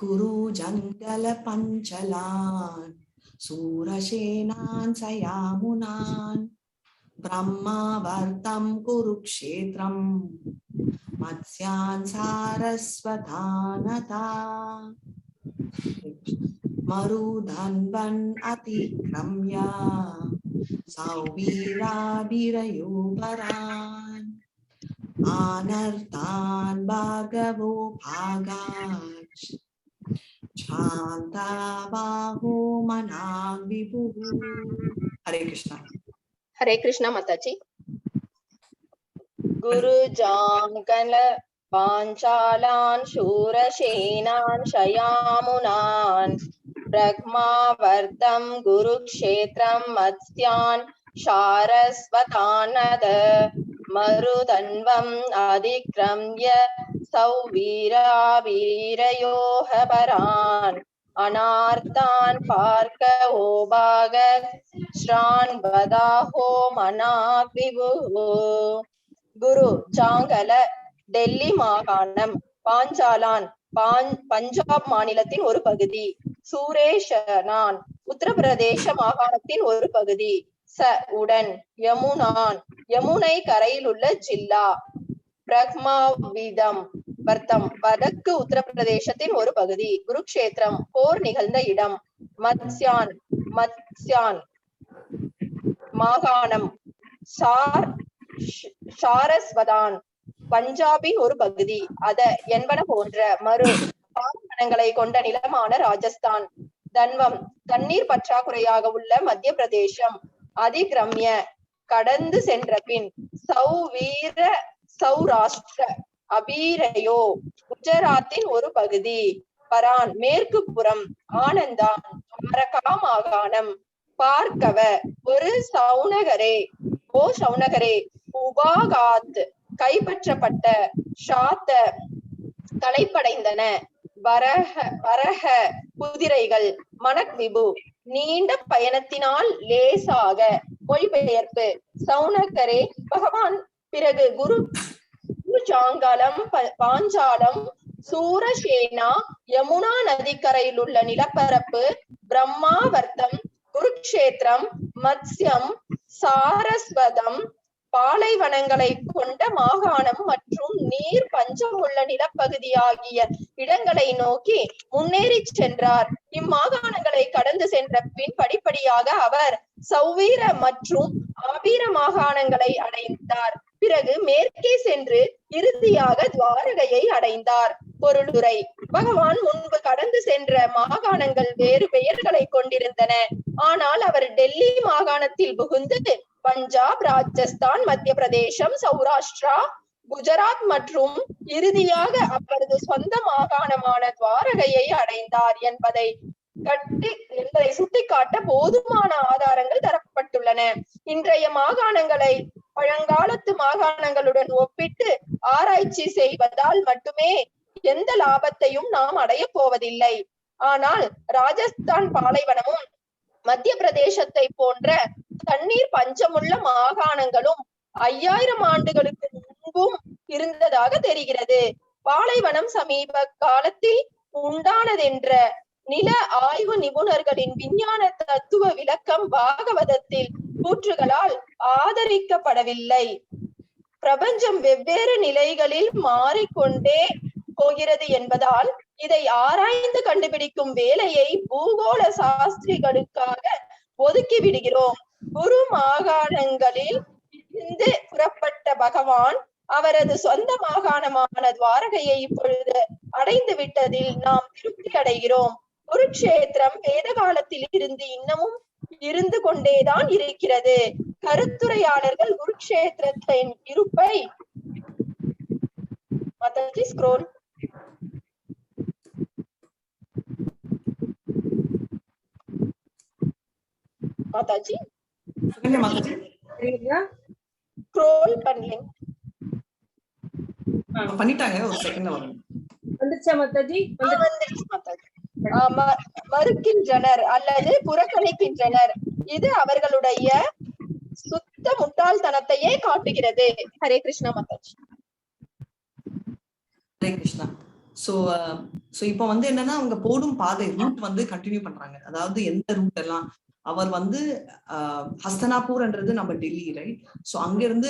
குரு ஜங்கல பஞ்சலான் சூரசேனான் சயாமுனான் பிரம்மாவர்த்தம் குருக்ஷேத்ரம் மத்ஸ்யான் சாரஸ்வதானதா மருதன்வன் அதிக்ரம்ய சௌவீராபிரயோபரான் ஆனர்தான் பார்கவோ பாகாச் சாந்தாபாஹோ மனாங் விபுஹு. ஹரே கிருஷ்ணா. ஹரே கிருஷ்ணா மாதாஜி. குரு ஜாங்கல பாஞ்சாலான் சூரசேனான் ஷயாமுனான் பிரக்மாவர்த்தம் குருக்ஷேத்ரம் மத்ஸ்யான் சாரஸ்வதானத மருதன்வம் அதிக்ரம்ய சௌவீராவீரயோஹபரான் அனார்தான் பார்க்கவோ பாகஸ்ரான் பதாஹோ மனாக் விபுஹு. குரு ஜாங்கல டெல்லி மாகாணம், பாஞ்சாலான் பஞ்சாப் மாநிலத்தின் ஒரு பகுதி, சூரேஷனான் உத்தரப்பிரதேச மாகாணத்தின் ஒரு பகுதி, ச உடன் யமுனான் யமுனை கரையில் உள்ள ஜில்லா, பிரக்மாவிதம் வர்த்தம் வடக்கு உத்தரப்பிரதேசத்தின் ஒரு பகுதி, குருக்ஷேத்திரம் போர் நிகழ்ந்த இடம், மத்ஸ்யான் மாகாணம், சாரஸ்வதான் பஞ்சாபின் ஒரு பகுதி, அத என்பன போன்ற மறு பாலைவனங்களை கொண்ட நிலமான ராஜஸ்தான், தன்வம் தண்ணீர் பற்றாக்குறையாக உள்ள மத்திய பிரதேசம், அதிகிரம்ய கடந்து சென்ற பின், சௌராஷ்டிர அபீரயோ குஜராத்தின் ஒரு பகுதி, பரான் மேற்கு புறம், ஆனந்தான் துவாரகா மாகாணம், பார்க்கவ ஒரு சௌனகரே ஓ சௌனகரே, உபாகாத் கைப்பற்றப்பட்ட, ஷாத்த களைப்படைந்தன, வரக குதிரைகள், மனக் விபு நீண்ட பயணத்தினால் லேசாக. மொழிபெயர்ப்பு. சௌனகரே பகவான் பிறகு குரு ஜாங்கலம் பாஞ்சாலம் சூரசேனா யமுனா நதிக்கரையில் உள்ள நிலப்பரப்பு, பிரம்மாவர்த்தம் குருக்ஷேத்திரம், மத்ஸ்யம் சாரஸ்வதம் பாலைவனங்களை கொண்ட மாகாணம் மற்றும் நீர் பஞ்சம் உள்ள நிலப்பகுதி ஆகிய இடங்களை நோக்கி முன்னேறி சென்றார். இம்மாகாணங்களை கடந்து சென்ற பின் படிப்படியாக அவர் சௌவீர மற்றும் ஆபீர மாகாணங்களை அடைந்தார். பிறகு மேற்கே சென்று இறுதியாக துவாரகையை அடைந்தார். பொருளுரை. பகவான் முன்பு கடந்து சென்ற மாகாணங்கள் வேறு பெயர்களை கொண்டிருந்தன. ஆனால் அவர் டெல்லி மாகாணத்தில் புகுந்து பஞ்சாப், ராஜஸ்தான், மத்திய பிரதேசம், சௌராஷ்டிரா, குஜராத் மற்றும் இறுதியாக அவரது சொந்த மாகாணமான துவாரகையை அடைந்தார் என்பதை சுட்டிக்காட்ட போதுமான ஆதாரங்கள் தரப்பட்டுள்ளன. இன்றைய மாகாணங்களை பழங்காலத்து மாகாணங்களுடன் ஒப்பிட்டு ஆராய்ச்சி செய்வதால் மட்டுமே எந்த லாபத்தையும் நாம் அடைய போவதில்லை. ஆனால் ராஜஸ்தான் பாலைவனமும் மத்திய பிரதேசத்தை போன்ற தண்ணீர் பஞ்சமுள்ள மாகாணங்களும் 5000 ஆண்டுகளுக்கு முன்பும் இருந்ததாக தெரிகிறது. பாலைவனம் சமீப காலத்தில் உண்டானதென்ற நில ஆய்வு நிபுணர்களின் விஞ்ஞான தத்துவ விளக்கம் பாகவதத்தில் கூற்றுகளால் ஆதரிக்கப்படவில்லை. பிரபஞ்சம் வெவ்வேறு நிலைகளில் மாறிக்கொண்டே போகிறது என்பதால் இதை ஆராய்ந்து கண்டுபிடிக்கும் வேலையை பூகோள சாஸ்திரிகளுக்காக ஒதுக்கி விடுகிறோம். குரு மாகாணங்களில் இருந்து புறப்பட்ட பகவான் அவரது சொந்த மாகாணமான துவாரகையை இப்பொழுது அடைந்து விட்டதில் நாம் திருப்தி அடைகிறோம். குருக்ஷேத்திரம் வேத காலத்தில் இருந்து இன்னமும் இருந்து கொண்டேதான் இருக்கிறது. கருத்துரையாளர்கள் குருக்ஷேத்திரத்தின் இருப்பை mathaji scroll mathaji scroll பண்ணேன் பண்ணிட்டாங்க. ஒரு செகண்ட்ல வரும். வந்துச்சா mathaji? வந்துச்சு mathaji. மறுக்கின்றனர் அல்லது புறக்கணிக்கின்றனர். இது அவர்களுடைய சுத்த முட்டாள்தனத்தையே காட்டுகிறது. ஹரே கிருஷ்ணா மாதாஜி. ஹரே கிருஷ்ணா. சோ இப்போ வந்து என்னன்னா அவங்க போடும் பாதை ரூட் வந்து கண்டினியூ பண்றாங்க. அதாவது எந்த ரூட் எல்லாம் அவர் வந்து ஹஸ்தனாபூர்ன்றது நம்ம டெல்லி, ரைட்? சோ அங்க இருந்து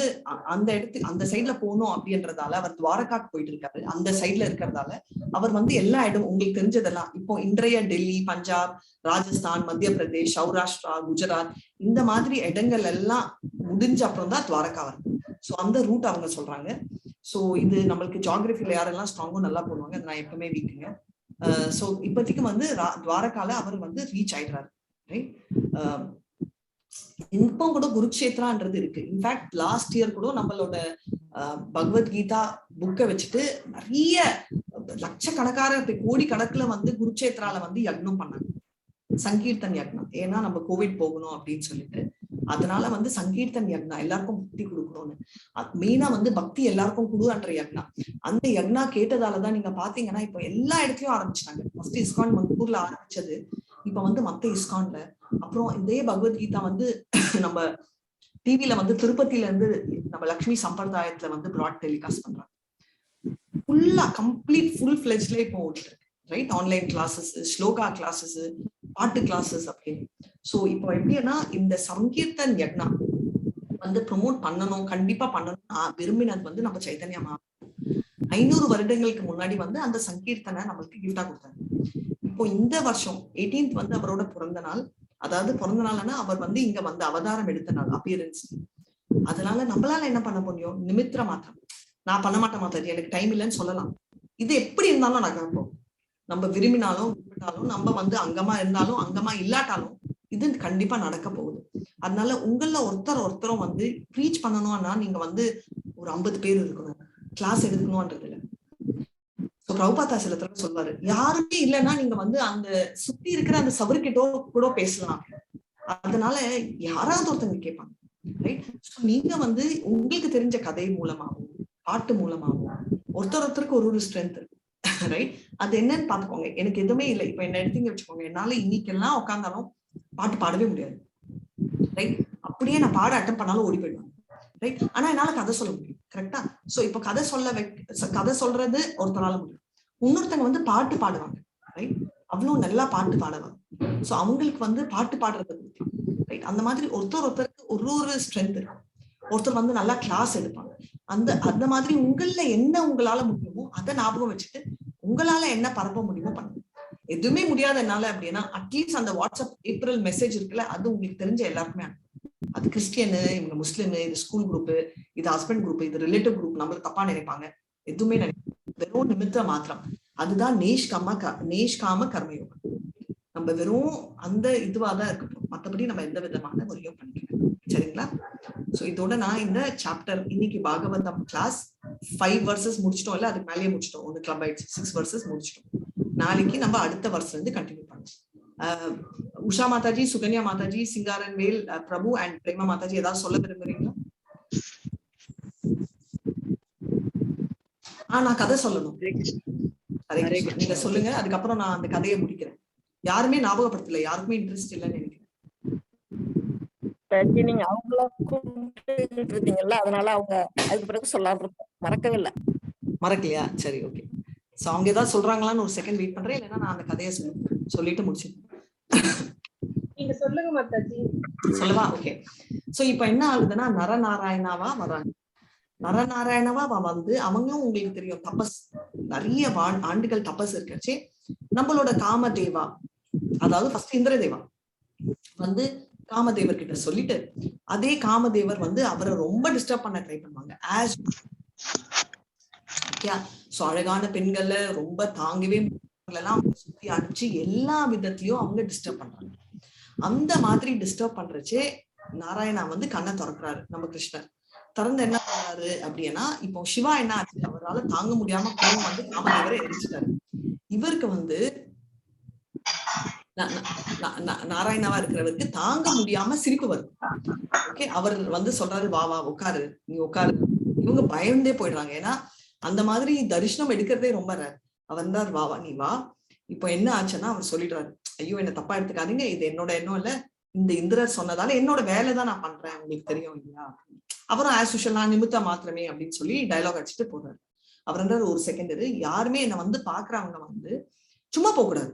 அந்த இடத்துக்கு அந்த சைட்ல போகணும் அப்படின்றதால அவர் துவாரகாக்கு போயிட்டு இருக்காரு. அந்த சைட்ல இருக்கிறதால அவர் வந்து எல்லா இடம் உங்களுக்கு தெரிஞ்சதெல்லாம் இப்போ இன்றைய டெல்லி, பஞ்சாப், ராஜஸ்தான், மத்திய பிரதேஷ், சௌராஷ்டிரா, குஜராத் இந்த மாதிரி இடங்கள் எல்லாம் முடிஞ்ச அப்புறம் தான் துவாரகா வருது. சோ அந்த ரூட் அவங்க சொல்றாங்க. சோ இது நம்மளுக்கு ஜியாகிரபில யாரெல்லாம் ஸ்ட்ராங்கோ நல்லா போடுவாங்க, அது நான் எப்பவுமே வீக்குங்க. சோ இப்போதைக்கு வந்து துவாரகால அவர் வந்து ரீச் ஆயிடுறாரு. இப்போ கூட குருக்ஷேத்ரான்றது இருக்கு. இன்ஃபேக்ட் லாஸ்ட் இயர் கூட நம்மளோட பகவத்கீதா புக்கை வச்சுட்டு நிறைய லட்சக்கணக்கான கோடி கணக்குல வந்து குருக்ஷேத்ரால வந்து யக்னம் பண்ணாங்க, சங்கீர்த்தன் யக்னம். ஏன்னா நம்ம கோவிட் போகணும் அப்படின்னு சொல்லிட்டு அதனால வந்து சங்கீர்த்தன் யக்னா எல்லாருக்கும் பக்தி கொடுக்கணும்னு, மெயினா வந்து பக்தி எல்லாருக்கும் கொடுன்ற யக்னா. அந்த யக்னா கேட்டதாலதான் நீங்க பாத்தீங்கன்னா இப்போ எல்லா இடத்துலயும் ஆரம்பிச்சிட்டாங்க. ஃபர்ஸ்ட் இஸ்கான் மணிப்பூர்ல ஆரம்பிச்சது, இப்ப வந்து மத்த இஸ்கான்ல, அப்புறம் இதே பகவத்கீதா வந்து நம்ம டிவில வந்து திருப்பதியில இருந்து நம்ம லக்ஷ்மி சம்பிரதாயத்துல வந்து பிராட் டெலிகாஸ்ட் பண்றாங்க. ஃபுல்லா கம்ப்ளீட் ஃபுல் ஃபிளெஜ்ல இப்போ ஓடிட்டு இருக்கு, right? Online classes, shloka classes, பாட்டு கிளாஸஸ் அப்படின்னு. சோ இப்போ எப்படின்னா இந்த சங்கீர்த்தன் யக்னா வந்து ப்ரொமோட் பண்ணணும், கண்டிப்பா பண்ணணும் விரும்பினது வந்து நம்ம சைத்தன்யமா 500 வருடங்களுக்கு முன்னாடி வந்து அந்த சங்கீர்த்தனை நம்மளுக்கு கிஃப்டா கொடுத்தாங்க. இப்போ இந்த வருஷம் 18th வந்து அவரோட பிறந்த நாள். அதாவது பிறந்த நாள்னா அவர் வந்து இங்க வந்து அவதாரம் எடுத்த நாள், அப்பியரன்ஸ். அதனால நம்மளால என்ன பண்ண முடியும்? நிமித்திர மாத்திரம். நான் பண்ண மாட்டேன் மாத்தாஜி, எனக்கு டைம் இல்லைன்னு சொல்லலாம். இது எப்படி இருந்தாலும் நடக்கும். நம்ம விரும்பினாலும் நம்ம வந்து அங்கமா இருந்தாலும் அங்கமா இல்லாட்டாலும் இது கண்டிப்பா நடக்க போகுது. அதனால உங்கள ஒருத்தரும் வந்து ப்ரீச் பண்ணணும்னா நீங்க வந்து ஒரு 50 பேர் இருக்கணும், கிளாஸ் எடுக்கணும்ன்றது இல்லை. பிரபுபாதா சில தடவை சொல்வாரு, யாருமே இல்லைன்னா நீங்க வந்து அந்த சுத்தி இருக்கிற அந்த சவருக்கிட்டோ கூட பேசலாம். அதனால யாராவது ஒருத்தங்க கேட்பாங்க, ரைட்? நீங்க வந்து உங்களுக்கு தெரிஞ்ச கதை மூலமாகவும் பாட்டு மூலமாகவும் ஒருத்தருக்கு ஒரு ஸ்ட்ரென்த் இருக்கு, ரைட்? அது என்னன்னு பாத்துக்கோங்க. எனக்கு எதுவுமே இல்லை, இப்ப என்ன எடுத்தீங்க வச்சுக்கோங்க, என்னால இன்னைக்கெல்லாம் உட்காந்தாலும் பாட்டு பாடவே முடியாது, ரைட்? அப்படியே நான் பாட அட்டன் பண்ணாலும் ஓடி போயிடுவேன், ரைட்? ஆனா என்னால கதை சொல்ல முடியும், கரெக்டா? சோ இப்ப கதை சொல்றது ஒருத்தரால முடியும். இன்னொருத்தங்க வந்து பாட்டு பாடுவாங்க, ரைட்? அவ்வளவு நல்லா பாட்டு பாடுவாங்க. சோ அவங்களுக்கு வந்து பாட்டு பாடுறது பத்தி, ரைட்? அந்த மாதிரி ஒருத்தருக்கு ஒரு ஸ்ட்ரென்த் இருக்கும். ஒருத்தர் வந்து நல்லா கிளாஸ் எடுப்பாங்க. அந்த மாதிரி உங்களால முடியுமோ அதை ஞாபகம் வச்சுட்டு உங்களால என்ன பரப்ப முடியுமோ பண்ணுங்க. எதுவுமே முடியாத என்னால அப்படின்னா அட்லீஸ்ட் அந்த வாட்ஸ்அப் ஏப்ரல் மெசேஜ் இருக்குல்ல, அது உங்களுக்கு தெரிஞ்ச எல்லாருக்குமே அது கிறிஸ்டியனு, இவங்க முஸ்லிம், இது ஸ்கூல் குரூப், இது ஹஸ்பண்ட் குரூப், இது ரிலேட்டிவ் குரூப், நம்மளுக்கு தப்பா நினைப்பாங்க. எதுவுமே நினைப்பாங்க. வெறும் நிமித்திர மாத்திரம் அதுதான் நேஷ்காம கர்மயோகம். நம்ம வெறும் அந்த இதுவாதான் இருக்கணும், மத்தபடி நம்ம எந்த விதமான முறையும் பண்ணிக்கலாம். சரிங்களா? சோ இதோட நான் இந்த சாப்டர் இன்னைக்கு பாகவதம் கிளாஸ் 5 வெர்சஸ் முடிச்சிட்டோம், இல்ல அதுக்கு மேலேயே முடிச்சிட்டோம். ஒன்று கிளப் ஆயிடுச்சு, 6 வெர்சஸ் முடிச்சிட்டோம். நாளைக்கு நம்ம அடுத்த வெர்ஸ்ல இருந்து கண்டினியூ பண்ணலாம். உஷா மாதாஜி, சுகன்யா மாதாஜி, சிங்காரன் வேல் பிரபு அண்ட் பிரேமா மாதாஜி ஏதாவது சொல்ல விரும்புறீங்களா? நான் கதை சொல்லணும். நீங்க சொல்லுங்க, அதுக்கப்புறம் நான் அந்த கதையை முடிக்கிறேன். யாருமே ஞாபகப்படுத்தல, யாருக்குமே இன்ட்ரெஸ்ட் இல்லைன்னு நினைக்கிறேன். நீங்க அவங்கள கூப்பிட்டு இருந்தீங்கல்ல, அதனால அவங்க அதுக்கு பிறகு சொல்லாம மறக்கவே இல்லை. மறக்கலையா? சரி, ஓகே. சோ அவங்க ஏதாவது சொல்றாங்களான்னு ஒரு செகண்ட் வெயிட் பண்றேன், இல்லைன்னா நான் அந்த கதையை சொல்லிட்டு முடிச்சிருக்கேன். நீங்க சொல்லுங்க மாதாஜி. சொல்லவா? ஓகே. சோ இப்ப என்ன ஆகுதுன்னா, நரநாராயணாவா வராங்க. நரநாராயணவா வந்து அவங்களும் உங்களுக்கு தெரியும் தபஸ், நிறைய ஆண்டுகள் தபஸ் இருக்காச்சு. நம்மளோட காமதேவா, அதாவது ஃபர்ஸ்ட் இந்திரதேவா வந்து காமதேவர் கிட்ட சொல்லிட்டு, அதே காமதேவர் வந்து அவரை ரொம்ப டிஸ்டர்ப் பண்ண ட்ரை பண்ணுவாங்க. சோ அழகான பெண்கள்ல ரொம்ப தாங்கவே எல்லாம் சுத்தி அடிச்சு எல்லா விதத்திலயும் அவங்க டிஸ்டர்ப் பண்றாங்க. அந்த மாதிரி டிஸ்டர்ப் பண்றச்சே நாராயணா வந்து கண்ணை திறக்கிறாரு. நம்ம கிருஷ்ணர் திறந்து என்ன பண்றாரு அப்படின்னா, இப்போ சிவா என்ன ஆச்சு, அவரால் தாங்க முடியாம கோவம் வந்து காமதேவரை எரிச்சிட்டாரு. இவருக்கு வந்து நாராயணாவா இருக்கிறவருக்கு தாங்க முடியாம சிரிப்பு வருது. ஓகே, அவர் வந்து சொல்றாரு, வா வா உட்காரு, நீ உட்காரு. இவங்க பயந்தே போயிடுறாங்க, ஏன்னா அந்த மாதிரி தரிசனம் எடுக்கிறதே ரொம்ப ரேர். அவர் இருந்தார், வா வா நீ வா. இப்போ என்ன ஆச்சுன்னா அவர் சொல்லிடுறாரு, ஐயோ என்ன தப்பா எடுத்துக்காதீங்க, இது என்னோட எண்ணம் இல்ல, இந்த இந்திரர் சொன்னதால என்னோட வேலைதான் நான் பண்றேன், உங்களுக்கு தெரியும் இல்லையா. அப்புறம் ஆஸ் யூஷுவல் நான் நிமித்தா மாத்திரமே அப்படின்னு சொல்லி டயலாக் அடிச்சுட்டு போறாரு. அவர் இருந்தாரு, ஒரு செகண்ட் யாருமே என்னை வந்து பாக்குறவங்க வந்து சும்மா போக கூடாது,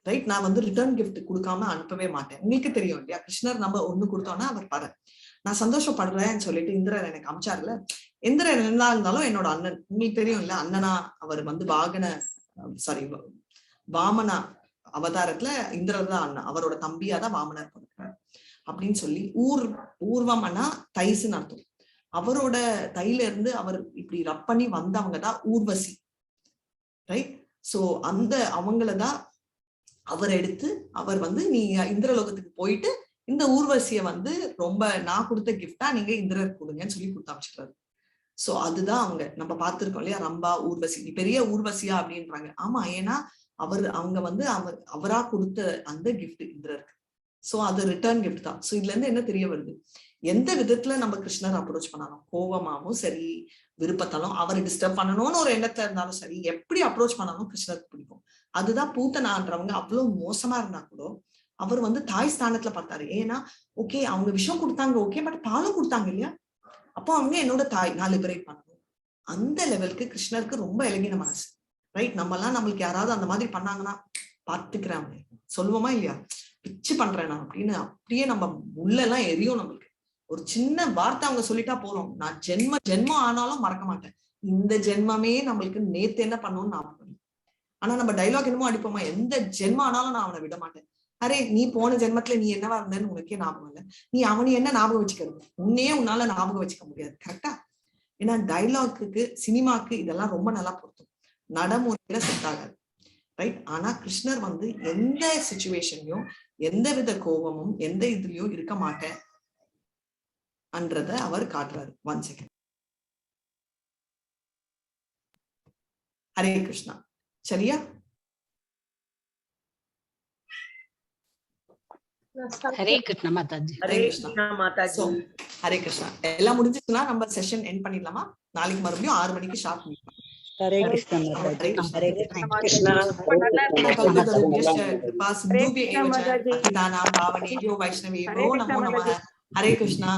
ரைட்? நான் வந்து ரிட்டர்ன் கிஃப்ட் கொடுக்காம அனுப்பவே மாட்டேன். உங்களுக்கு தெரியும் இல்லையா, கிருஷ்ணர் நம்ம ஒண்ணு கொடுத்தோம்னா அவர் பாரு நான் சந்தோஷப்படுறேன்னு சொல்லிட்டு இந்திரர் எனக்கு அமிச்சாருல. இந்திரர் என்ன இருந்தாலும் என்னோட அண்ணன், உங்களுக்கு தெரியும் இல்ல, அண்ணனா அவர் வந்து வாமனா அவதாரத்துல இந்திரர் தான் அண்ணன், அவரோட தம்பியாதான் வாமனர் கொடுக்கிறார் அப்படின்னு சொல்லி. ஊர்வம்னா தைசுன்னு அர்த்தம். அவரோட தையில இருந்து அவர் இப்படி ரப் பண்ணி வந்தவங்கதான் ஊர்வசி, ரைட்? சோ அந்த அவங்களதான் அவர் எடுத்து அவர் வந்து நீ இந்திரலோகத்துக்கு போயிட்டு இந்த ஊர்வசிய வந்து ரொம்ப நான் கொடுத்த கிஃப்டா நீங்க இந்திரர் கொடுங்கன்னு சொல்லி கொடுத்து அமைச்சிடுறாரு. சோ அதுதான் அவங்க நம்ம பார்த்திருக்கோம் இல்லையா, ரம்பா ஊர்வசி, நீ பெரிய ஊர்வசியா அப்படின்றாங்க. ஆமா, ஏன்னா அவங்க வந்து அவரா கொடுத்த அந்த கிஃப்ட் இந்திரருக்கு. சோ அது ரிட்டர்ன் கிஃப்ட் தான். சோ இதுல இருந்து என்ன தெரிய வருது, எந்த விதத்துல நம்ம கிருஷ்ணர் அப்ரோச் பண்ணாலும், கோவமாவும் சரி, விருப்பத்தாலும் அவரை டிஸ்டர்ப் பண்ணணும்னு ஒரு எண்ணத்துல இருந்தாலும் சரி, எப்படி அப்ரோச் பண்ணாலும் கிருஷ்ணருக்கு பிடிக்கும். அதுதான் பூத்தனான்றவங்க அவ்வளவு மோசமா இருந்தா கூட அவர் வந்து தாய் ஸ்தானத்துல பார்த்தாரு. ஏன்னா ஓகே அவங்க விஷம் கொடுத்தாங்க, ஓகே, பட் பாலும் கொடுத்தாங்க இல்லையா, அப்போ அவங்க என்னோட தாய், நான் லிபரேட் பண்ணணும். அந்த லெவலுக்கு கிருஷ்ணருக்கு ரொம்ப இலகின மனசு, ரைட்? நம்மளுக்கு யாராவது அந்த மாதிரி பண்ணாங்கன்னா பார்த்துக்கிறாங்க சொல்லுவோமா இல்லையா, பிச்சு பண்றேன் நான் அப்படின்னு அப்படியே நம்ம உள்ள எல்லாம் எரியும். நம்மளுக்கு ஒரு சின்ன வார்த்தை அவங்க சொல்லிட்டா போறோம், நான் ஜென்மம் ஆனாலும் மறக்க மாட்டேன், இந்த ஜென்மமே நம்மளுக்கு நேத்து என்ன பண்ணணும்னு ஞாபகம். ஆனா நம்ம டைலாக் என்னமோ அடிப்போமா, எந்த ஜென்மம் ஆனாலும் நான் அவனை விட மாட்டேன். அரே நீ போன ஜென்மத்துல நீ என்னவா இருந்தேன்னு உனக்கே ஞாபகம் இல்லை, நீ அவனை என்ன ஞாபகம் வச்சுக்கிறது, உன்னையே உன்னால ஞாபகம் வச்சுக்க முடியாது, கரெக்டா? ஏன்னா டைலாக்கு சினிமாக்கு இதெல்லாம் ரொம்ப நல்லா பொருத்தும், நடைமுறையில செட் ஆகாது, ரைட்? ஆனா கிருஷ்ணர் வந்து எந்த சிச்சுவேஷன்லயும் எந்த வித கோபமும் எந்த இதுலயும் இருக்க மாட்டேன் அன்றத அவர் காட்டுறாரு. 1 செகண்ட். ஹரே கிருஷ்ணா. சரியா? ஹரே கிருஷ்ணா மாதாஜி. ஹரே கிருஷ்ணா மாதாஜி. ஹரே கிருஷ்ணா. எல்லாம் முடிஞ்சிச்சுன்னா நம்ம செஷன் எண்ட் பண்ணிடலாமா? நாளைக்கு மறுபடியும் 6 மணிக்கு ஷார்ப் மீட். ஹரே கிருஷ்ணா மாதாஜி. ஹரே கிருஷ்ணா. ஹரே கிருஷ்ணா.